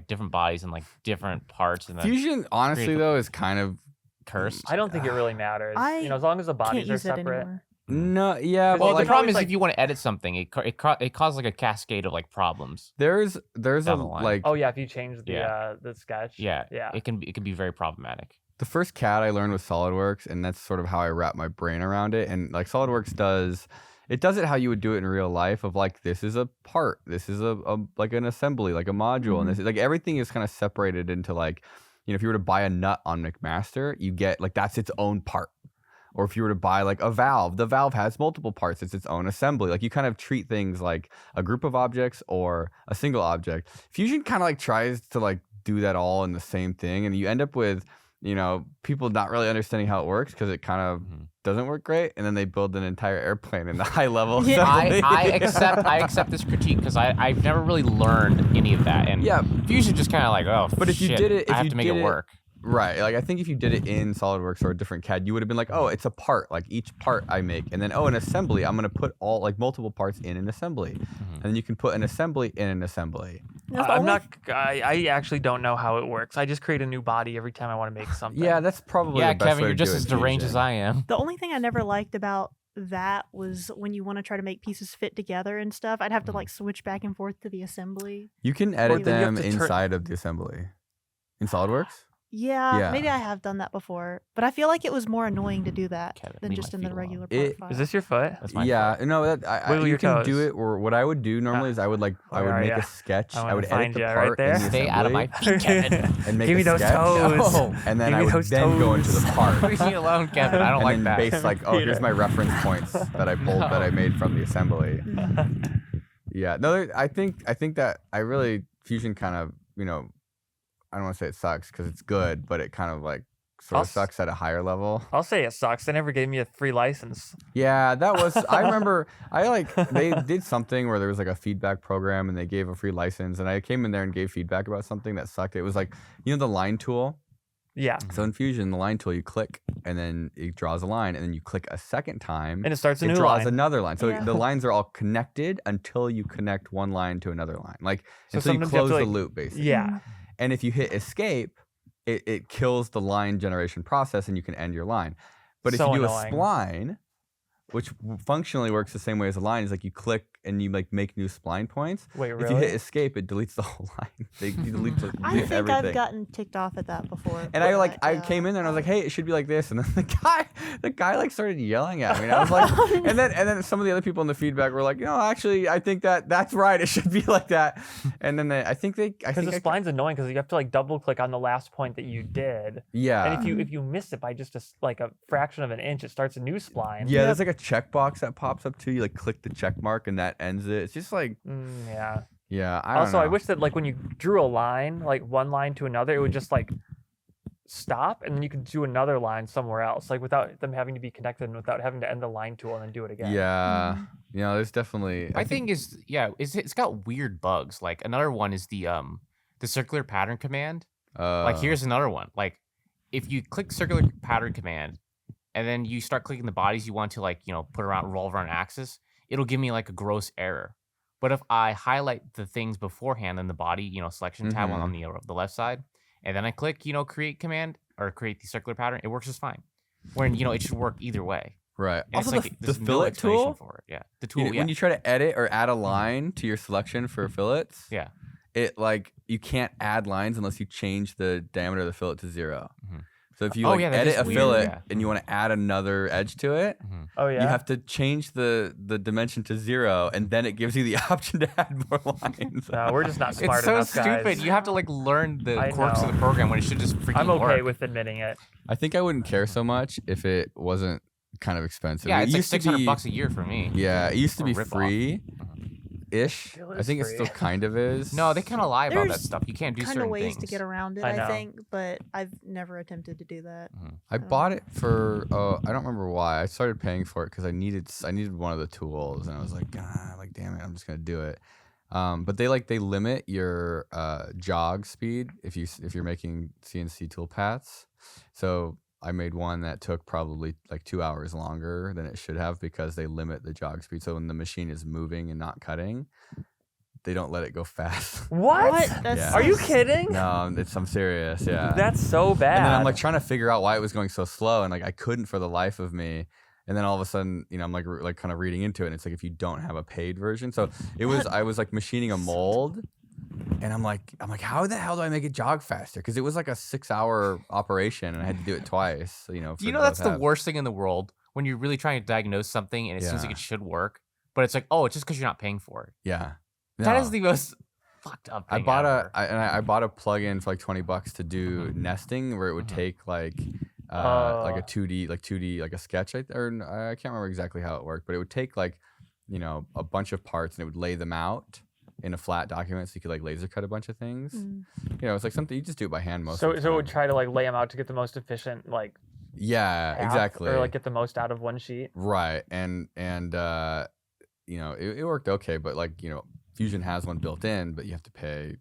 different bodies and like different parts, and then Fusion, honestly create- though, is kind of cursed. I don't think it really matters. I as long as the Can't bodies are use it separate. anymore. no, yeah. Well, But Well, like, the problem always, is like- if you want to edit something, it causes like a cascade of like problems. there's a Down the line. like Oh yeah, if you change the Yeah. the sketch. Yeah, Yeah. it can be very problematic. the first CAD I learned was SolidWorks, and that's sort of how I wrap my brain around it. And like SolidWorks does it how you would do it in real life, of like, this is a part, this is a like an assembly, like a module, and this is like everything is kind of separated into like, if you were to buy a nut on McMaster, you get like that's its own part. Or if you were to buy like a valve, the valve has multiple parts. It's its own assembly. Like you kind of treat things like a group of objects or a single object. Fusion kind of like tries to like do that all in the same thing. And you end up with, people not really understanding how it works because it kind of doesn't work great. And then they build an entire airplane in the high level assembly. I accept this critique because I've never really learned any of that. And Fusion just kind of like, oh, but if you did it, I have to make it work. Right. Like I think if you did it in SolidWorks or a different CAD, you would have been like, oh, it's a part. Like each part I make. And then, an assembly, I'm going to put all like multiple parts in an assembly. And then you can put an assembly in an assembly. I actually don't know how it works. I just create a new body every time I want to make something. Yeah, that's probably the best Kevin, way you're to just do as it, deranged Fusion. as I am. The only thing I never liked about that was when you want to try to make pieces fit together and stuff, I'd have to like switch back and forth to the assembly. You can edit then you have them to turn- inside of the assembly. In SolidWorks? Yeah, maybe I have done that before, but I feel like it was more annoying to do that Kevin, than leave just my in the feet regular alone. part file. Is this your foot? That's my Yeah, fault. no, Wiggle you your can do toes. it. Or what I would do normally is I would Where make are a ya? sketch. I I wanna would find edit the ya part right there. in the Stay out of my assembly feet, Kevin. and make Give me a those sketch. toes. No. And then Give I me would those then go into the toes. part. Leave me alone, Kevin. I don't and like then that. base like, oh, here's my reference points that I pulled that I made from the assembly. Yeah, no, I think that Fusion kind of, I don't want to say it sucks because it's good, but it kind of like sort of sucks at a higher level. I'll say it sucks. They never gave me a free license. Yeah, that was. I remember. They did something where there was like a feedback program and they gave a free license, and I came in there and gave feedback about something that sucked. It was like the line tool. Yeah. So in Fusion, the line tool, you click and then it draws a line, and then you click a second time, And it starts a new it draws line. another line. So Yeah. the lines are all connected until you connect one line to another line, like So until you sometimes you have close to, the like- loop, basically. Yeah. And if you hit escape, it kills the line generation process and you can end your line. But if So you do annoying. a spline, which functionally works the same way as a line, is like you click and you like make new spline points. Wait, If really? you hit escape, it deletes the whole line. You delete I think everything. I've gotten ticked off at that before. And but I came in there and I was like, hey, it should be like this. And then the guy like started yelling at me. And I was like, and then some of the other people in the feedback were like, actually, I think that's right. It should be like that. And then Because the spline's annoying because you have to like double click on the last point that you did. yeah. And if you miss it by just like a fraction of an inch, it starts a new spline. Yeah, there's like a checkbox that pops up too. You like click the check mark and that ends it. It's just like, Yeah. I don't know. I wish that like when you drew a line, like one line to another, it would just like stop and then you could do another line somewhere else, like without them having to be connected and without having to end the line tool and then do it again. Yeah, there's definitely. My thing is, it's got weird bugs. Like another one is the circular pattern command. Like here's another one. Like if you click circular pattern command and then you start clicking the bodies you want to like, put around, roll around axis, it'll give me like a gross error. But if I highlight the things beforehand in the body, selection tab on the left side, and then I click, create command or create the circular pattern, it works just fine. When, it should work either way. right. And Also, it's like the there's no fillet explanation tool. for it. Yeah, the tool. When you try to edit or add a line to your selection for fillets, Yeah. it like you can't add lines unless you change the diameter of the fillet to 0. Mhm. So if you Oh, yeah, that edit is a weird, fillet yeah. and you want to add another edge to it, Oh yeah. you have to change the dimension to 0, and then it gives you the option to add more lines. No, we're just not smart It's so enough, stupid. guys. You have to like learn the I quirks of know. the program when it should just freaking I'm okay work. with admitting it. I think I wouldn't care so much if it wasn't kind of expensive. Yeah, It it's like used to be- $600 a year for me. Yeah, it used to Or be rip-off. free. Ish. Still I is think it free. still kind of is. No, they kind of lie about that There's stuff. You can't do kind certain of ways things. to get around it, I I, know. think, but I've never attempted to do that. I bought it for I don't remember why. I started paying for it because I needed one of the tools, and I was like, damn it, I'm just gonna do it. But they limit your jog speed if you're making CNC tool paths. So I made one that took probably like 2 hours longer than it should have because they limit the jog speed. So when the machine is moving and not cutting, they don't let it go fast. What? That's Yeah. Are you kidding? No, I'm serious. Yeah. That's so bad. And then I'm like trying to figure out why it was going so slow, and like I couldn't for the life of me. And then all of a sudden, I'm like kind of reading into it, and it's like if you don't have a paid version. So I was like machining a mold, and I'm like, how the hell do I make it jog faster? Because it was like a 6-hour operation, and I had to do it twice. So, Do that's the worst thing in the world when you're really trying to diagnose something and it seems like Yeah. it should work, but it's like, oh, it's just because you're not paying for it. Yeah. That No. is the most fucked up I thing bought ever. I bought a plug-in for like $20 to do nesting, where it would take like like a 2D, like a sketch. I can't remember exactly how it worked, but it would take like, a bunch of parts and it would lay them out in a flat document so you could like laser cut a bunch of things. It's like something you just do it by hand most of the time. So it would try to like lay them out to get the most efficient like yeah, path, exactly. or like get the most out of one sheet. Right. And it worked okay, but like, Fusion has one built in, but you have to pay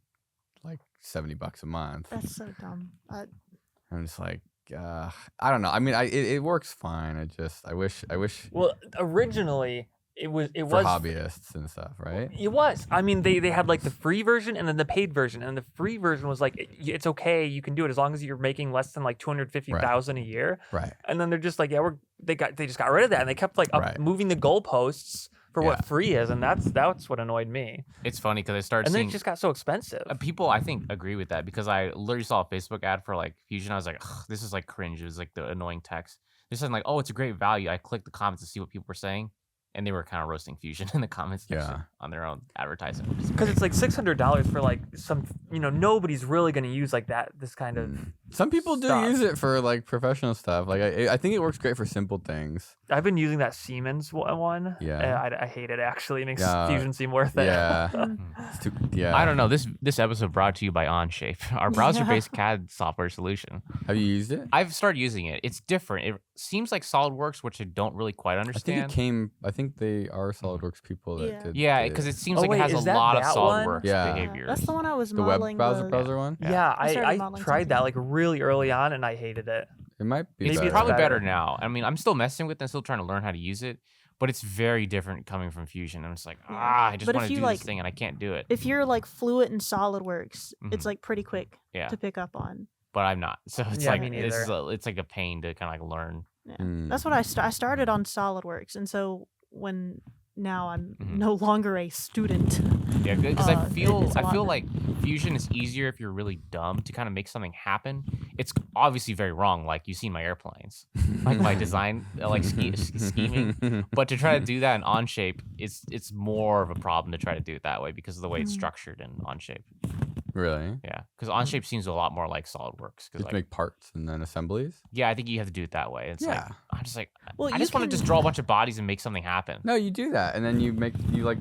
like $70 a month. That's so dumb. I'm just like, I don't know. I mean, it works fine. I wish. Well, originally it was for hobbyists and stuff, right? It was. I mean, they had like the free version and then the paid version, and the free version was like it's okay, you can do it as long as you're making less than like $250,000 a year. Right. And then they're just like, yeah, they just got rid of that, and they kept like moving the goalposts for what free is, and that's what annoyed me. It's funny because I started and seeing... then it just got so expensive. People, I think, agree with that because I literally saw a Facebook ad for like Fusion. I was like, ugh, this is like cringe. It was like the annoying text. They're saying like, oh, it's a great value. I clicked the comments to see what people were saying, and they were kind of roasting Fusion in the comments section on their own advertising. Because it's like $600 for like some, nobody's really going to use like this kind of. Some people do use it for like professional stuff. Like I think it works great for simple things. I've been using that Siemens one. Yeah. I hate it actually. It makes Fusion seem worth it. Yeah. I don't know. This episode brought to you by Onshape, our browser-based CAD software solution. Have you used it? I've started using it. It's different. It seems like SolidWorks, which I don't really quite understand. I think they are SolidWorks people that did. Yeah, because it seems like wait, it has a lot of SolidWorks behaviors. That's the one I was the modeling. web browser one? Yeah, I modeling tried that something. like really early on and I hated it. It might be It's better. probably better now. I mean, I'm still messing with it and still trying to learn how to use it, but it's very different coming from Fusion. I'm just like, I just want to do this thing and I can't do it. If you're like fluent in SolidWorks, it's like pretty quick to pick up on. But I'm not. So it's Yeah, like me neither. it's like a pain to kind of like learn. Yeah. That's what I started on SolidWorks, and so now I'm no longer a student. Yeah, because I feel lot like Fusion is easier if you're really dumb to kind of make something happen. It's obviously very wrong, like you've seen my airplanes, like my design, like scheming. But to try to do that in Onshape, it's more of a problem to try to do it that way because of the way it's structured in Onshape. Really? Yeah, because Onshape seems a lot more like SolidWorks. Just make parts and then assemblies? Yeah, I think you have to do it that way. It's like, I'm just like, Well, I just want to just draw a bunch of bodies and make something happen. No, you do that. And then you like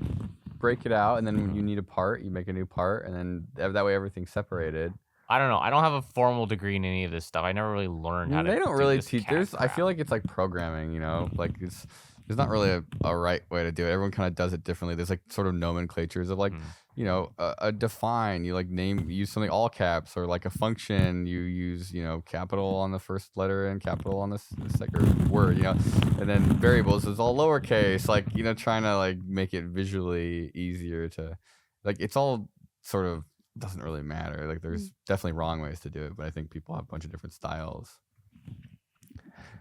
break it out, and then when you need a part, you make a new part, and then that way everything's separated. I don't know. I don't have a formal degree in any of this stuff. I never really learned how to. They don't do really this teach. CAD I crap. feel like it's like programming, like there's not really a right way to do it. Everyone kind of does it differently. There's like sort of nomenclatures of like, a define, you like use something all caps, or like a function, you use, capital on the first letter and capital on the second word, and then variables is all lowercase, like, trying to like make it visually easier to, like, it's all sort of doesn't really matter. Like there's definitely wrong ways to do it, but I think people have a bunch of different styles.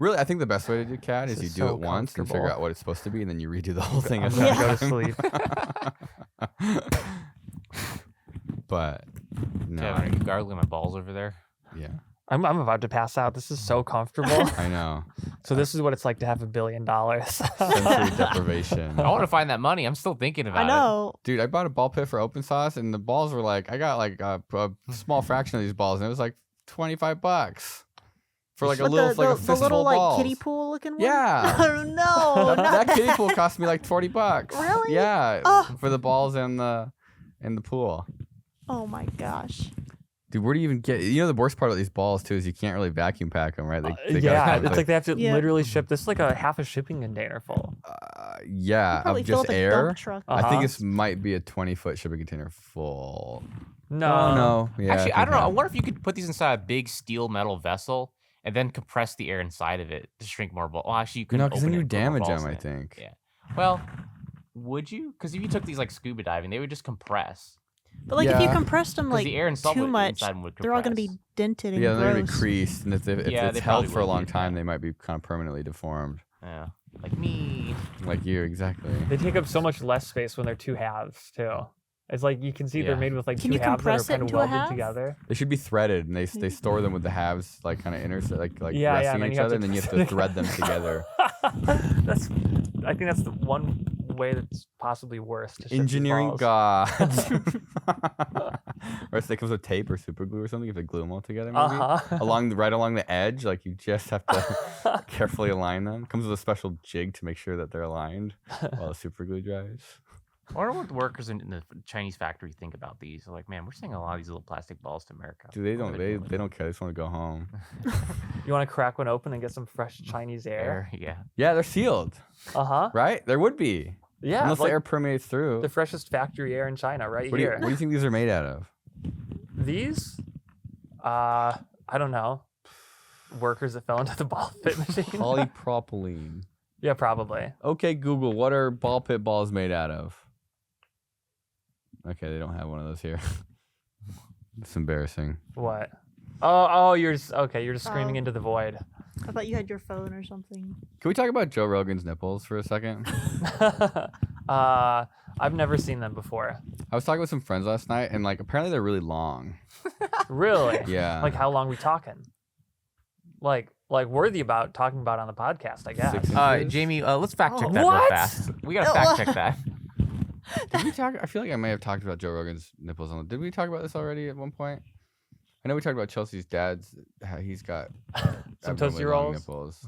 Really, I think the best way to do CAD is you do it once and figure out what it's supposed to be, and then you redo the whole thing. I'm as gonna you go go. to sleep. But no, Kevin, are you gargling my balls over there? yeah, I'm about to pass out. This is so comfortable. I know. So this is what it's like to have $1 billion. Sensory deprivation. I want to find that money. I'm still thinking about I know. Dude, I bought a ball pit for open sauce, and the balls were like, I got like a small fraction of these balls, and it was like $25 for like a But little, like a the fistful little of like balls. kiddie pool looking one. Yeah. Oh no! that kiddie pool cost me like $40. Really? Yeah. Oh. For the balls and the pool. Oh my gosh. Dude, where do you even get? The worst part about these balls too is you can't really vacuum pack them, right? They Yeah, gotta it's like they have to Yeah. literally ship this like a half a shipping container full. yeah, Probably of fill just up a air. dump truck. I think Uh-huh. this might be a 20-foot shipping container full. No, Oh, no. Yeah, Actually, I don't know. I think wonder if you could put these inside a big steel metal vessel and then compress the air inside of it to shrink more balls. Well, actually, you couldn't. no, because then open it you and put more damage balls them. in I it. think. Yeah. Well, would you? Because if you took these like scuba diving, they would just compress. But like if you Yeah. compressed them 'Cause like the air inside too would- much, inside them would they're all gonna be compress. dented and Yeah, they're gonna be gross. creased, and if Yeah, it's they held probably for a would long be, time, yeah. they might be kind of permanently deformed. Yeah. Like me. Like you, exactly. they take up so much less space when they're two halves too. It's like you can see they're Yeah. made with like Can two you halves that are compress it kind of into a welded half? together. They should be threaded, and they store them with the halves like kind of intersect, like Yeah, resting and then each you have other, to and then you have twist to it thread them together. I think that's the one way that's possibly worse. To ship these Engineering balls. gods. Or or if it comes with tape or super glue or something, you have to glue them all together maybe. Uh-huh. Right along the edge, like you just have to carefully align them. Comes with a special jig to make sure that they're aligned while the super glue dries. I wonder what the workers in the Chinese factory think about these. They're like, man, we're sending a lot of these little plastic balls to America. Dude, they What don't are we doing? they don't care. They just want to go home. You want to crack one open and get some fresh Chinese air? Yeah. Yeah, they're sealed, Uh-huh. right? There would be. Yeah. Unless like the air permeates through. the freshest factory air in China right What do, you, here. what do you think these are made out of? These? I don't know. Workers that fell into the ball pit machine. Polypropylene. Yeah, probably. Okay, Google, what are ball pit balls made out of? Okay, they don't have one of those here. It's embarrassing. What? Oh, you're just screaming Oh. into the void. I thought you had your phone or something. Can we talk about Joe Rogan's nipples for a second? I've never seen them before. I was talking with some friends last night, and like apparently they're really long. Really? Yeah. Like how long we talking? Like worthy about talking about on the podcast, I guess. 6 inches? Jamie, let's fact check Oh. that real What? fast. We gotta fact check that. Did we talk? I feel like I may have talked about Joe Rogan's nipples. Did we talk about this already at one point? I know we talked about Chelsea's dad's. How he's got Some abnormally Tootsie long Rolls? nipples.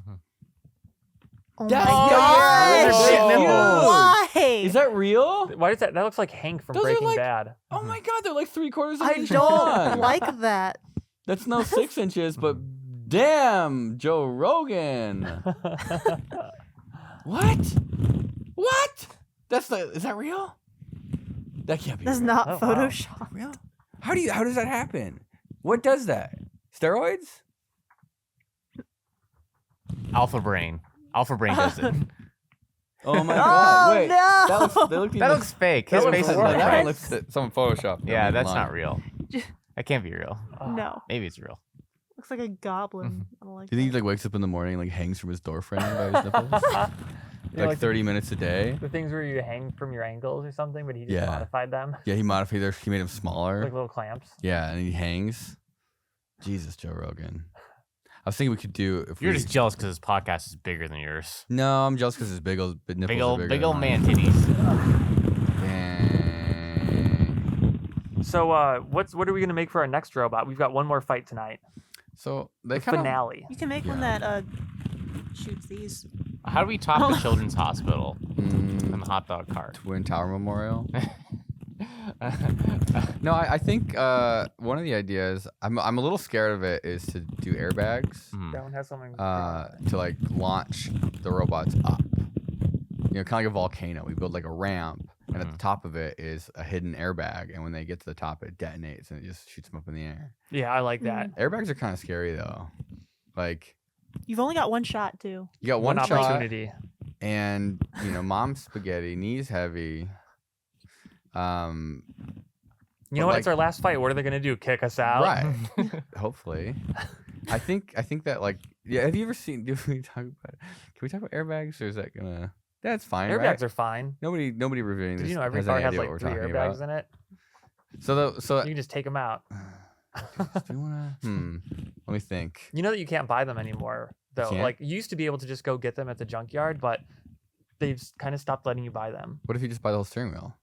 Oh That's my good. gosh! They're big nipples. Why? Is that real? Why does that looks like Hank from Those are Breaking like- Bad. Oh my God, they're like 3/4 of an I inch don't long. like that. That's no 6 inches, but damn, Joe Rogan. What? What? Is that real? That can't be That's real. not Oh, wow. Photoshop. Real? How does that happen? What does that? Steroids? Alpha Brain. Alpha Brain does it. Oh my Oh God! Wait, no! That looks fake. His That face looks is worse. like that that. one looks some Photoshop. Yeah, that's not real. That can't be real. No. Maybe it's real. Looks like a goblin. I don't like Do you think he that. like wakes up in the morning and like hangs from his door frame by his nipples? You know, like 30 minutes a day? the things where you hang from your ankles or something, but he just Yeah. modified them Yeah, he modified their. He made them smaller. like little clamps. Yeah, and he hangs. Jesus, Joe Rogan. I was thinking we could do if You're we. just jealous because his podcast is bigger than yours. No, I'm jealous because his big old nipples Big are old, bigger big than old mine. man titties. Dang. So what are we gonna make for our next robot? We've got one more fight tonight. So they The kind of. finale. You can make one Yeah. that shoots these. How do we top the children's hospital and the hot dog cart? Twin Tower Memorial. No, I think one of the ideas I'm a little scared of it is to do airbags Mhm. That one has something. to like launch the robots up. You know, kind of like a volcano. We build like a ramp, and at the top of it is a hidden airbag, and when they get to the top, it detonates and it just shoots them up in the air. Yeah, I like that. Airbags are kind of scary though. Like You've only got one shot too. you got One one shot, opportunity. and you know, mom's spaghetti, knees heavy. You know But what? like- It's our last fight. What are they gonna do? Kick us out? Right. Hopefully. I think that like yeah, have you ever seen can we talk about airbags or is that gonna that's fine, Airbags right? are fine. Nobody reviewing Did this you know every has car any has idea like what 3 we're talking airbags about. in it? So You can just take them out. do you wanna let me think. You know that you can't buy them anymore, though. Can't? Like you used to be able to just go get them at the junkyard, but they've kind of stopped letting you buy them. What if you just buy the whole steering wheel?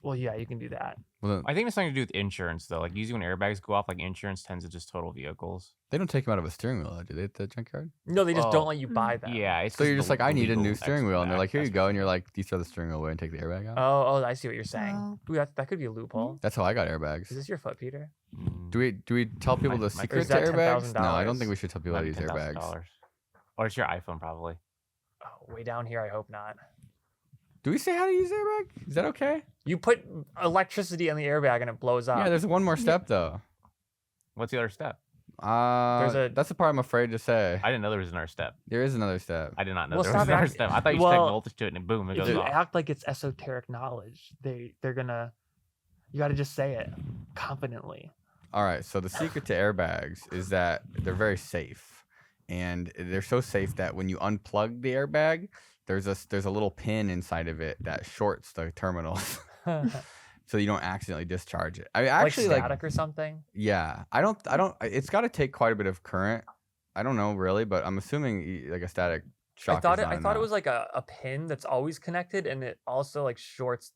Well, yeah, you can do that. Well then, I think it's something to do with insurance, though. Like usually when airbags go off, like insurance tends to just total vehicles. they don't take them out of a steering wheel, do they, at the junkyard? No, they just Oh. don't let you buy them. Yeah, it's So 'cause you're the- just like, the I need a new legal steering wheel, and they're like, here you aspect. go, and you're like, do you throw the steering wheel away and take the airbag out? Oh, I see what you're saying. Oh. Ooh, that could be a loophole. That's how I got airbags. Is this your foot, Peter? Mm, Do we tell people My- the my- secret Is to that airbags? No, I don't $10,000? think we should tell people how might to be use airbags. $10,000. Or it's your iPhone, probably. Oh, way down here, I hope not. Do we say how to use airbag? Is that okay? You put electricity in the airbag and it blows up. Yeah, there's one more step though. What's the other step? That's the part I'm afraid to say. I didn't know there was another step. There is another step. I did not know Well, there was stop another act- step. I thought you just take well, voltage to it and boom, it if goes you off. act like it's esoteric knowledge, they're gonna. You got to just say it confidently. All right, so the secret to airbags is that they're very safe, and they're so safe that when you unplug the airbag, there's a little pin inside of it that shorts the terminals, so you don't accidentally discharge it. I actually like like static or something. yeah. I don't. It's got to take quite a bit of current. I don't know really, but I'm assuming like a static shock. I thought is it. not I thought it enough. was like a pin that's always connected, and it also like shorts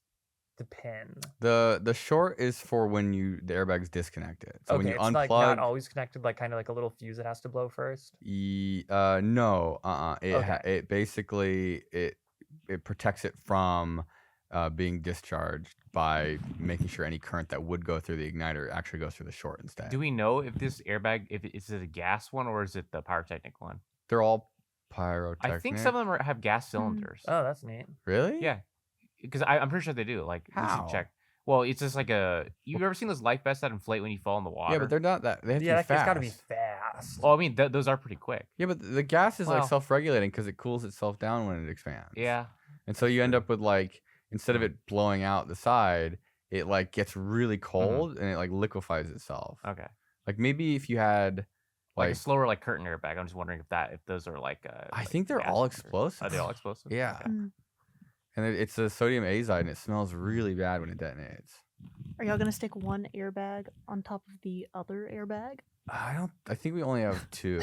to pin? The short is for when the airbag's disconnected. So when Okay, you it's like unplug, not always connected, like kind of like a little fuse that has to blow first. no, Okay. It basically it protects it from being discharged by making sure any current that would go through the igniter actually goes through the short instead. Do we know if this airbag, is it a gas one or is it the pyrotechnic one? They're all pyrotechnic. I think some of them have gas cylinders. Oh, that's neat. Really? Yeah, because I'm pretty sure they do. Like, we How? should check. Well, it's just like you've ever seen those life vests that inflate when you fall in the water? Yeah, but they're not that. They have to Yeah, be fast. it's got to be fast. Well, I mean, those are pretty quick. Yeah, but the gas is like Well- self-regulating because it cools itself down when it expands. Yeah. And so you end up with like, instead of it blowing out the side, it like gets really cold and it like liquefies itself. Okay. Like maybe if you had Like like, a slower like curtain airbag. I'm just wondering if those are like. I like think they're gas all cylinders. explosive. Are they all explosive? Yeah. Okay. Mm. And it's a sodium azide and it smells really bad when it detonates. Are y'all gonna stick one airbag on top of the other airbag? I think we only have two.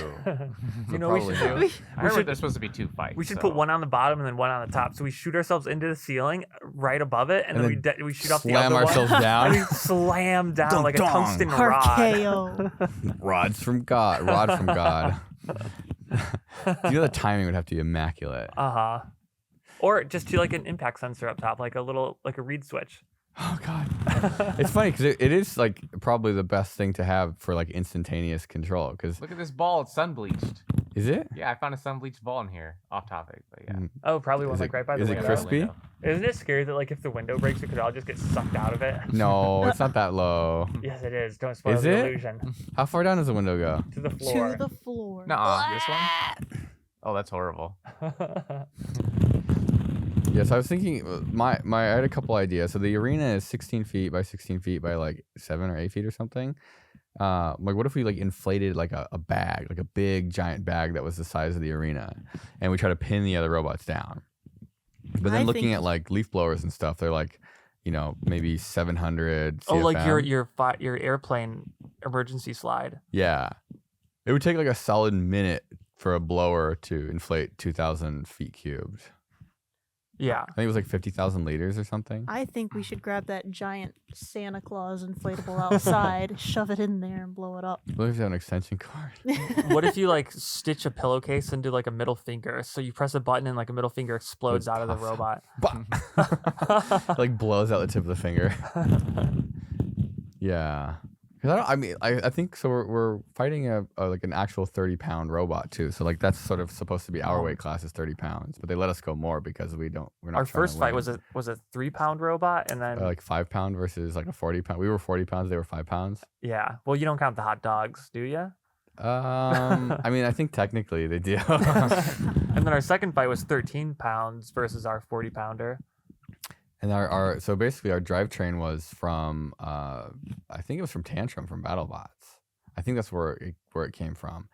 You know what we probably should not. do? I heard should- there's supposed to be 2 fights. We should so- put one on the bottom and then one on the top. So we shoot ourselves into the ceiling right above it, and, And then we shoot off the Slam other ourselves one. down. And we slam down Dun like a dun. tungsten rod. RKO. Rod from God. You know the timing would have to be immaculate. Uh-huh. Or just do like an impact sensor up top, like a reed switch. Oh God. It's funny because it is like probably the best thing to have for like instantaneous control. Because Look at this ball. It's sun bleached. is it? Yeah, I found a sun bleached ball in here. Off topic, but yeah. Oh, probably one Is like it- right by the is it window. crispy? Isn't it scary that like if the window breaks, it could all just get sucked out of it? No, it's not that low. Yes, it is. Don't spoil Is the it? illusion. How far down does the window go? To the floor. To the floor. Nuh-uh, this one? Oh, that's horrible. Yes, I was thinking. I had a couple ideas. So the arena is 16 feet by 16 feet by like 7 or 8 feet or something. Like what if we like inflated like a bag, like a big giant bag that was the size of the arena, and we try to pin the other robots down. But then I looking think- at like leaf blowers and stuff, they're like, maybe 700. Oh, like CFM. your airplane emergency slide. Yeah, it would take like a solid minute for a blower to inflate 2,000 feet cubed. Yeah. I think it was like 50,000 liters or something. I think we should grab that giant Santa Claus inflatable outside, shove it in there, and blow it up. What if you have an extension cord? What if you like stitch a pillowcase into like a middle finger? So you press a button and like a middle finger explodes out of the robot. Like blows out the tip of the finger. Yeah. 'Cause I think so. We're fighting a like an actual 30-pound robot too. So like that's sort of supposed to be our weight class is 30 pounds, but they let us go more because we're not. Our trying first to fight win. was a 3-pound robot, and then like 5-pound versus like a 40-pound. We were 40 pounds. They were 5 pounds. yeah. Well, you don't count the hot dogs, do you? I mean, I think technically they do. And then our second fight was 13 pounds versus our 40-pounder. And our so basically our drivetrain was from I think it was from Tantrum from BattleBots. I think that's where it came from.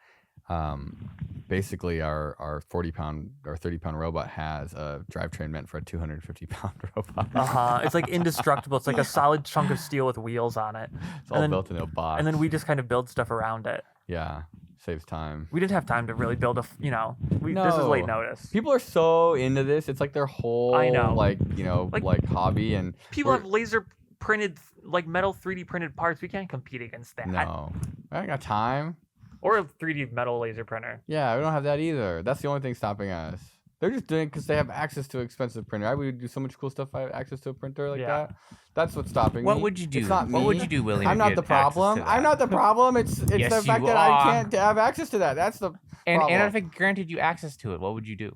Basically our 40-pound or 30-pound robot has a drivetrain meant for a 250-pound robot. It's like indestructible. It's like a solid chunk of steel with wheels on it. It's all then- built into a box. And then we just kind of build stuff around it. yeah, saves time. We didn't have time to really build this is late No. notice. People are so into this. It's like their whole I know. like hobby and People we're- have laser printed like metal 3D printed parts. We can't compete against that. no. I ain't got time. Or a 3D metal laser printer. Yeah, we don't have that either. That's the only thing stopping us. They're just doing it because they have access to an expensive printer. I would do so much cool stuff if I had access to a printer like Yeah. that. That's what's stopping me. What would you do? It's not What me. would you do, William? I'm to not get the access problem. to I'm that? not the problem. It's Yes, the fact you that I are. can't have access to that. That's the And problem. if it granted you access to it, what would you do?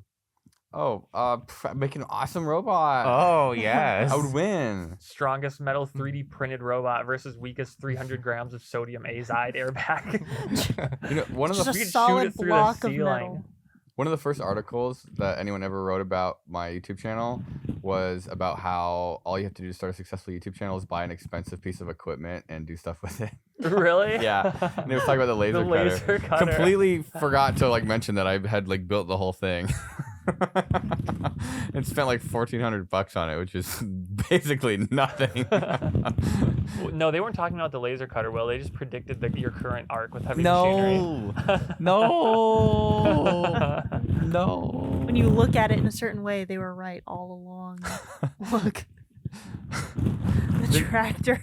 Make an awesome robot. Oh yes. I would win. Strongest metal 3D printed robot versus weakest 300 grams of sodium azide airbag. You know, one of Just the a we could shoot solid it through the block of ceiling. metal. One of the first articles that anyone ever wrote about my YouTube channel was about how all you have to do to start a successful YouTube channel is buy an expensive piece of equipment and do stuff with it. Really? Yeah. And it was talking about the laser, The laser cutter. Completely forgot to like mention that I had like built the whole thing. And spent like $1,400 on it, which is basically nothing. No, they weren't talking about the laser cutter, Will. They just predicted your current arc with heavy machinery. No. When you look at it in a certain way, they were right all along. Look. The tractor.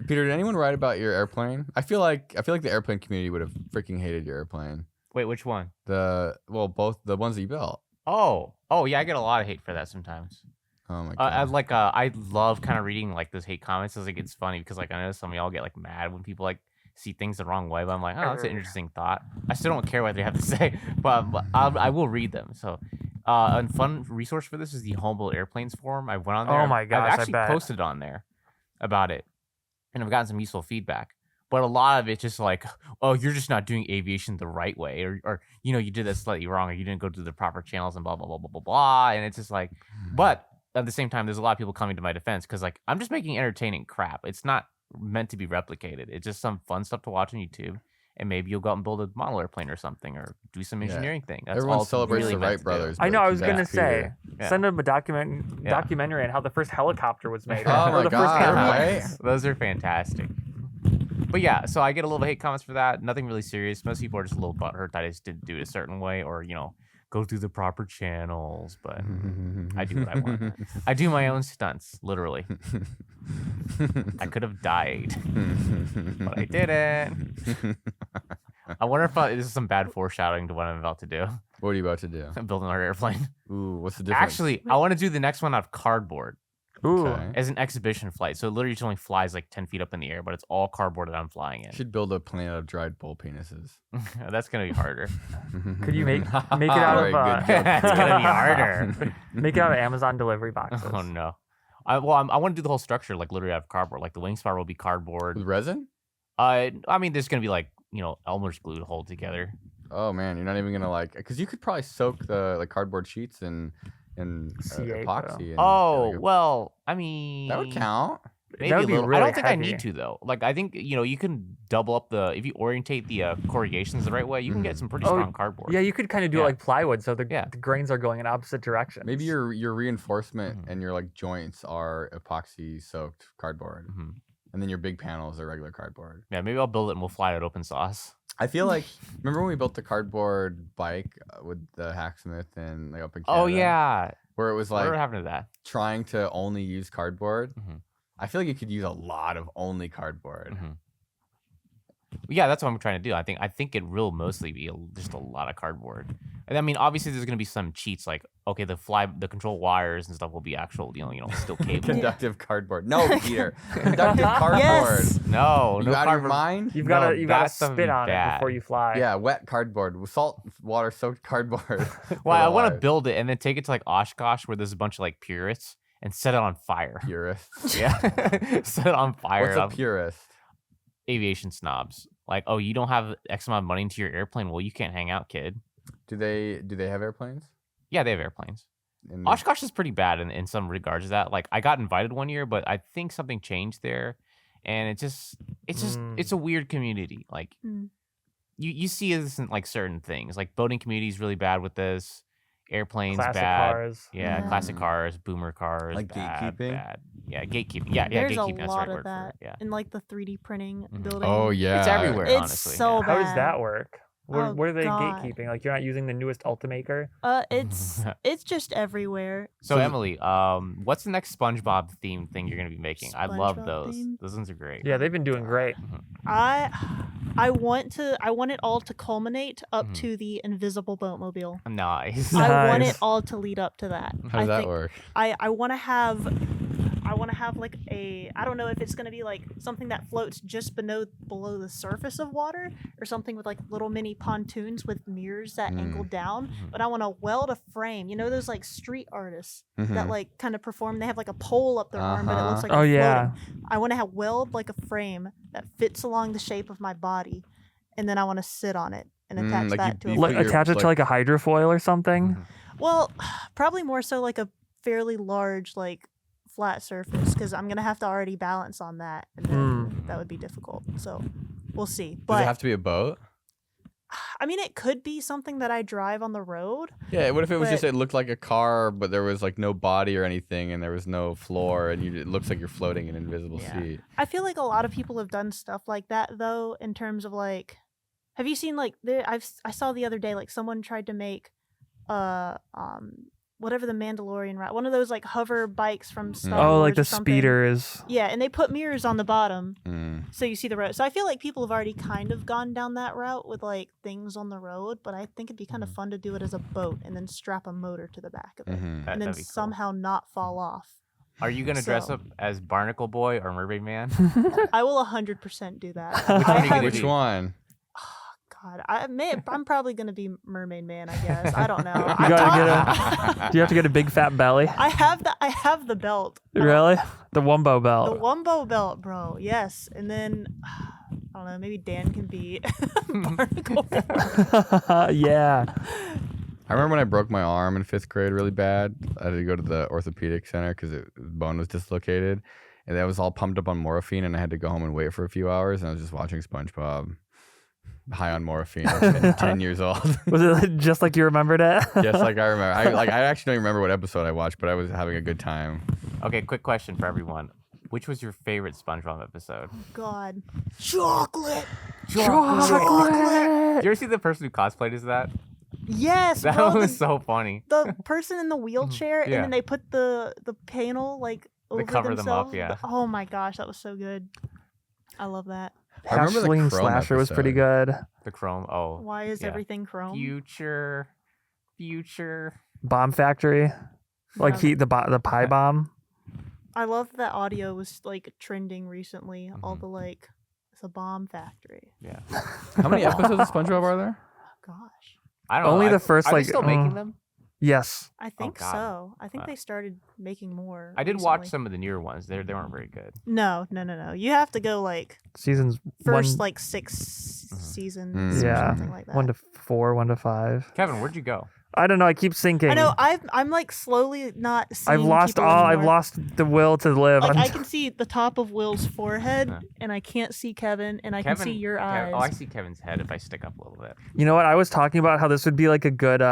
Peter, did anyone write about your airplane? I feel like the airplane community would have freaking hated your airplane. Wait, which one? Both the ones that you built. Oh, yeah, I get a lot of hate for that sometimes. Oh my god. I love kind of reading like those hate comments. It's like it's funny because like I know some of y'all get like mad when people like see things the wrong way, but I'm like, oh, that's an interesting thought. I still don't care what they have to say, but I will read them. So, a fun resource for this is the Humble Airplanes forum. I went on there. Oh my gosh, I've actually I bet. posted on there about it, and I've gotten some useful feedback. But a lot of it's just like, oh, you're just not doing aviation the right way, or you know, you did that slightly wrong, or you didn't go through the proper channels, and blah blah blah blah blah blah. And it's just like, but at the same time, there's a lot of people coming to my defense because like I'm just making entertaining crap. It's not meant to be replicated. It's just some fun stuff to watch on YouTube, and maybe you'll go out and build a model airplane or something, or do some engineering thing. That's Everyone all it's celebrates really the meant Wright to do. brothers. I know. but I was gonna that's say, Peter. Yeah. send them a documentary on how the first helicopter was made. Oh or my the god! first airplane. Right? Those are fantastic. But yeah, so I get a little hate comments for that. Nothing really serious. Most people are just a little butthurt that I just didn't do it a certain way, or you know, go through the proper channels. But I do what I want. I do my own stunts, literally. I could have died, but I didn't. I wonder if this is some bad foreshadowing to what I'm about to do. What are you about to do? I'm building another airplane. Ooh, what's the difference? Actually, I want to do the next one out of cardboard Ooh. Okay. as an exhibition flight. So it literally just only flies like 10 feet up in the air, but it's all cardboard that I'm flying in. You should build a plane out of dried bull penises. That's gonna be harder. Could you make it out of Very good joke, That's Peter. gonna be harder. make it out of Amazon delivery boxes? Oh no. I want to do the whole structure like literally out of cardboard. Like the wing spar will be With cardboard. resin? I mean, there's gonna be like Elmer's glue to hold together. Oh man, you're not even gonna like, because you could probably soak the like cardboard sheets in C8 epoxy. And Oh like, well, I mean that would count. Maybe That a would be little. I really don't think I heavy. need to though. Like I think you can double up if you orientate the corrugations the right way, you can get some pretty Oh, strong cardboard. Yeah, you could kind of do it Yeah. like plywood, so the Yeah. grains are going in opposite directions. Maybe your reinforcement Mhm. and your like joints are epoxy soaked cardboard, Mhm. and then your big panels are regular cardboard. Yeah, maybe I'll build it and we'll fly it at open sauce. I feel like remember when we built the cardboard bike with the hacksmith and like up in Canada? Oh yeah. Where it was Whatever like happened to that? trying to only use cardboard. Mhm. I feel like you could use a lot of only cardboard. Mhm. Yeah, that's what I'm trying to do. I think it will mostly be just a lot of cardboard. And I mean, obviously, there's gonna be some cheats like okay, the control wires and stuff will be actual, still cable. Conductive cardboard. No, Peter. Conductive cardboard. Yes. No, You no out of your cardboard. mind? you've got to No, you got to that's gonna spit be on it bad. before you fly. Yeah, wet cardboard with salt water soaked cardboard. Well, I want to build it and then take it to like Oshkosh where there's a bunch of like purists and set it on fire. Purist. Yeah, set it on fire. What's a purist? Aviation snobs. Like, oh, you don't have X amount of money into your airplane. Well, you can't hang out, kid. Do they have airplanes? Yeah, they have airplanes. In Oshkosh is pretty bad in some regards to that. Like, I got invited one year, but I think something changed there, and it's a weird community. Like, Mm. you see this in like certain things. Like, boating community is really bad with this. Airplanes Classic bad. cars. Yeah, Yeah. classic cars, boomer cars, Like bad, gatekeeping? bad. Yeah, gatekeeping. Yeah, There's a gatekeeping. That's the lot right of word for that it. Yeah, in like the 3D printing Mhm. building. Oh yeah. it's everywhere. It's honestly. so yeah. How does bad. that work? Oh, What are they God. gatekeeping? Like you're not using the newest Ultimaker? It's just everywhere. So So- Emily, what's the next SpongeBob theme thing you're gonna be making? I love SpongeBob those. theme? Those ones are great. Yeah, they've been doing great. I want it all to culminate up Mhm. to the invisible boatmobile. Nice. I want Nice. it all to lead up to that. How I does that think work? I want to have like I don't know if it's gonna be like something that floats just below the surface of water or something with like little mini pontoons with mirrors that angle down. Mhm. But I want to weld a frame. You know those like street artists that Mhm. like kind of perform. They have like a pole up their arm, but it looks Uh-huh. like Oh they're yeah. floating. I want to weld like a frame that fits along the shape of my body, and then I want to sit on it and attach like that to you a put Like, your- attach it to like a hydrofoil or something. Mhm. well, probably more so like a fairly large like flat surface because I'm gonna have to already balance on that, and then that would be difficult. So we'll see. Does But it have to be a boat? I mean, it could be something that I drive on the road. Yeah. What if it was just But- it looked like a car, but there was like no body or anything, and there was no floor, and it looks like you're floating in an invisible Yeah. seat. I feel like a lot of people have done stuff like that though. In terms of like, have you seen like I saw the other day like someone tried to make whatever the Mandalorian route, one of those like hover bikes from Star Oh, Wars like or the something. speeders. Yeah, and they put mirrors on the bottom Mm. so you see the road. So I feel like people have already kind of gone down that route with like things on the road, but I think it'd be kind of fun to do it as a boat and then strap a motor to the back of it, Mhm. and then That'd be cool. somehow not fall off. Are you gonna dress So- up as Barnacle Boy or Mermaid Man? I will 100% do that. Which one I are you gonna have- do? Which one? God, I'm probably gonna be Mermaid Man. I guess I don't know. You I'm gotta talking- Do you have to get a big fat belly? I have the belt. Really? The Wumbo The belt. Wumbo belt, bro. Yes, and then I don't know. Maybe Dan can be Barnacle Boy. Yeah. I remember when I broke my arm in 5th grade really bad. I had to go to the orthopedic center because the bone was dislocated. And I was all pumped up on morphine, and I had to go home and wait for a few hours. And I was just watching Spongebob, high on morphine, at 10 years old. Was it just like you remembered it? Yes, like I remember. I actually don't remember what episode I watched, but I was having a good time. Okay, quick question for everyone. Which was your favorite SpongeBob episode? God, chocolate. Chocolate. Did you ever see the person who cosplayed as that? Yes, That bro. was so funny. The person in the wheelchair, and Yeah. then they put the panel like over cover them up, themselves. yeah. Oh my gosh, that was so good. I love that. I remember the Hatchling Chrome Slasher was pretty episode. good. The Chrome. Oh, Why is yeah. everything chrome? future. Bomb Factory. Like Yeah. the pie bomb. I love that audio was like trending recently. All Mhm. the like, it's a bomb factory. Yeah. How many episodes of SpongeBob are there? Oh gosh, I don't know. Only the first, are they like, still making them? Yes. I think God. so. I think Wow. they started making more. I did watch recently. some of the newer ones. They weren't very good. No. You have to go like Seasons first one, like 6 Mhm. seasons or Yeah. something like that. 1 to 4, 1 to 5. Kevin, where'd you go? I don't know. I keep sinking. I know. I'm like slowly not seeing. I've lost people all. I've anymore. lost the will to live. Like I'm I can see the top of Will's forehead, Huh. and I can't see Kevin, and I can see your eyes. Oh, I see Kevin's head if I stick up a little bit. You know what? I was talking about how this would be like a good,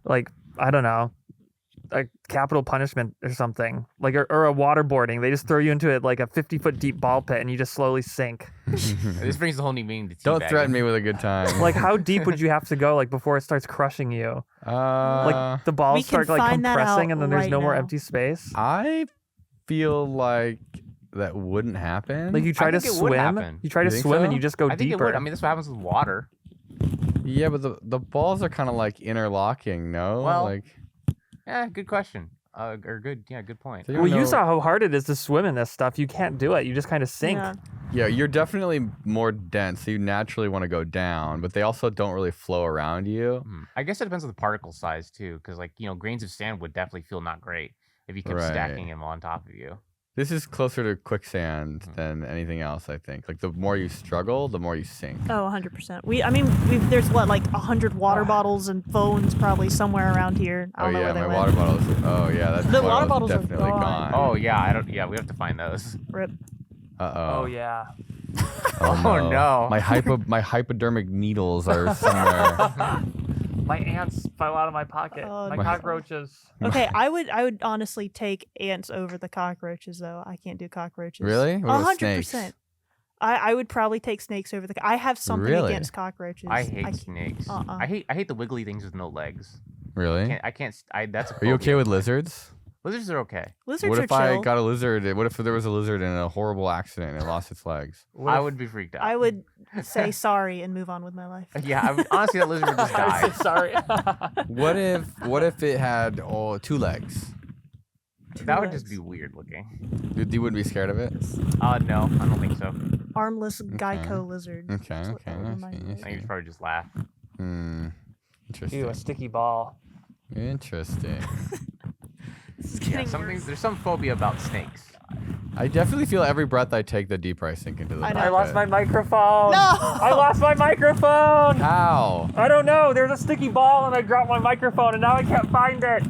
like, I don't know, a capital punishment or something, like, or a waterboarding. They just throw you into it like a 50-foot deep ball pit, and you just slowly sink. This brings the whole new meaning to Don't teabagging. threaten me with a good time. Like, how deep would you have to go, like, before it starts crushing you? Like, the We balls can start like find that compressing, out and then there's right no more now. empty space. I feel like that wouldn't happen. Like, you try to think it would swim, happen. you try You to think swim, so? and you just go I think deeper. it would. I mean, that's what happens with water. yeah, but the balls are kind of like interlocking, no? Well, like Yeah, good question. Or good. Yeah, good point. so well, don't you know- saw how hard it is to swim in this stuff. You can't do it. You just kind of sink. Yeah. Yeah, you're definitely more dense, so you naturally want to go down, but they also don't really flow around you. I guess it depends on the particle size too, because like grains of sand would definitely feel not great if you kept Right. stacking them on top of you. This is closer to quicksand than anything else, I think. Like the more you struggle, the more you sink. Oh, 100%. There's what, like 100 water bottles and phones probably somewhere around here. I Oh don't know yeah, where they my went. water bottles. Oh yeah, that's The water bottles are definitely gone. gone. Oh yeah, I don't. Yeah, we have to find those. Rip. Uh-oh. Oh yeah. Oh, no. My hypodermic needles are somewhere. My ants fell out of my pocket. Oh, my no. cockroaches. Okay, I would honestly take ants over the cockroaches though. I can't do cockroaches. Really? What about snakes? 100%. I would probably take snakes over the. I have something Really? against cockroaches. I hate can't- snakes. uh-uh. I hate the wiggly things with no legs. Really? I can't. That's. A Are you okay phobia. with lizards? Lizards are okay. Lizards What are if I chill. got a lizard? What if there was a lizard in a horrible accident and it lost its legs? I would be freaked out. I would say sorry and move on with my life. Yeah, honestly, that lizard would just die. Sorry. What if it had 2 legs? That would just legs. be weird looking. You wouldn't be scared of it? No, I don't think so. Armless Geico lizard. Okay, That's what okay, that would I remind see, me I of. I think you'd probably just laugh. Interesting. Ew, a sticky ball. Interesting. This is Yeah, getting worse. there's some phobia about snakes. I definitely feel every breath I take, the deeper I sink into the I know. dark I lost pit. my microphone. No! I lost my microphone. How? I don't know. There's a sticky ball and I dropped my microphone and now I can't find it.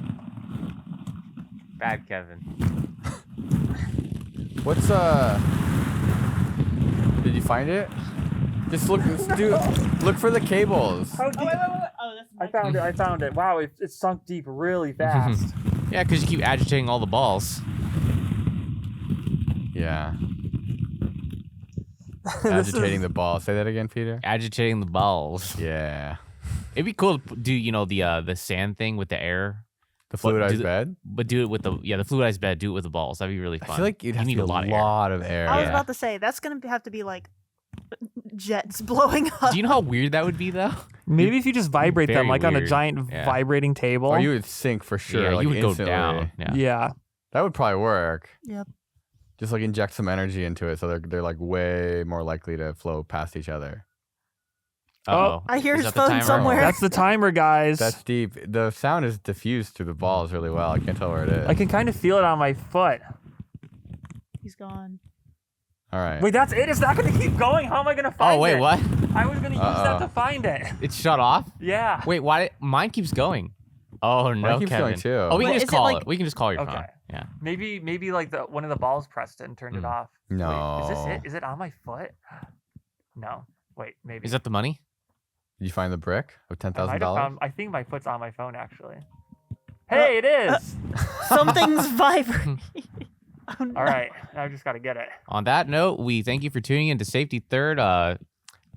Bad Kevin. What's Did you find it? Just look for the cables. How deep? Oh, that's I found it. Wow, it sunk deep really fast. Yeah, because you keep agitating all the balls. Yeah. This Agitating is- the ball. Say that again, Peter. Agitating the balls. Yeah. It'd be cool to do, the sand thing with the air. The fluidized bed? But do it with the fluidized bed. Do it with the balls. That'd be really fun. I feel like you'd have need to a lot of air. I was about to say that's gonna have to be like jets blowing up. Do you know how weird that would be though? Maybe if you just vibrate them Very like on a weird. giant Yeah. vibrating table. Or you would sink for sure. Yeah, like you would instantly. go down. Yeah. Yeah. That would probably work. Yep. Just like inject some energy into it, so they're like way more likely to flow past each other. Uh-oh. I hear Is his that the phone timer? somewhere. That's the timer, guys. That's deep. The sound is diffused through the balls really well. I can't tell where it is. I can kind of feel it on my foot. He's gone. All right. Wait, that's it? It's not going to keep going? How am I going to find it? Oh wait, what? I was going to use that to find it. It's shut off. Yeah. Wait, why? Mine keeps going. Oh no, Mine keeps Kevin. going too. Oh, we can Wait, just is it call like- it. We can just call your Okay. phone. Yeah. Maybe like one of the balls pressed it and turned it off. No. Wait, is this it? Is it on my foot? No. Wait, maybe. Is that the money? Did you find the brick of I might have $10,000? found- I think my foot's on my phone actually. Hey, it is. Something's vibrating. Oh, no. All right, I just got to get it. On that note, we thank you for tuning in to Safety Third. Thank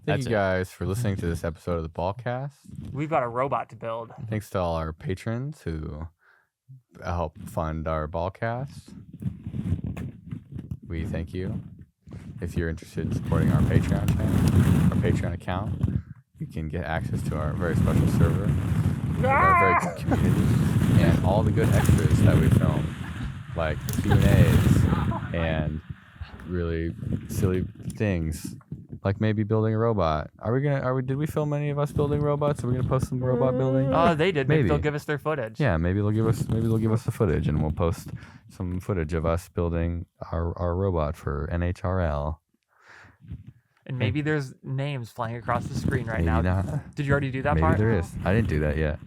That's you guys for listening to this episode of the Ballcast. We've got a robot to build. Thanks to all our patrons who help fund our Ballcast. We thank you. If you're interested in supporting our Patreon channel, our Patreon account, you can get access to our very special server, our very good community, and all the good extras that we film, like Q&As and really silly things, like maybe building a robot. Did we film any of us building robots? Are we gonna post some robot building? Oh, they did. Maybe Maybe. they'll give us their footage. Yeah, maybe they'll give us the footage, and we'll post some footage of us building our robot for NHRL. And maybe there's names flying across the screen right Maybe now. not. Did you already do that Maybe part? there is. I didn't do that yet.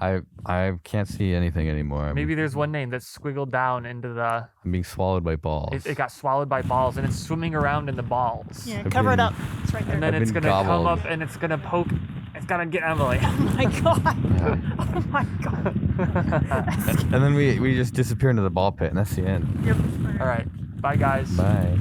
I can't see anything anymore. Maybe there's one name that's squiggled down into the. I'm being swallowed by balls. It got swallowed by balls and it's swimming around in the balls. Yeah, I've cover it been- up. It's right there. And then I've it's been gonna come gobbled. up and it's gonna poke. It's gonna get Emily. Oh my god. Yeah. Oh my god. And then we just disappear into the ball pit, and that's the end. Yep. All right. Bye, guys. Bye.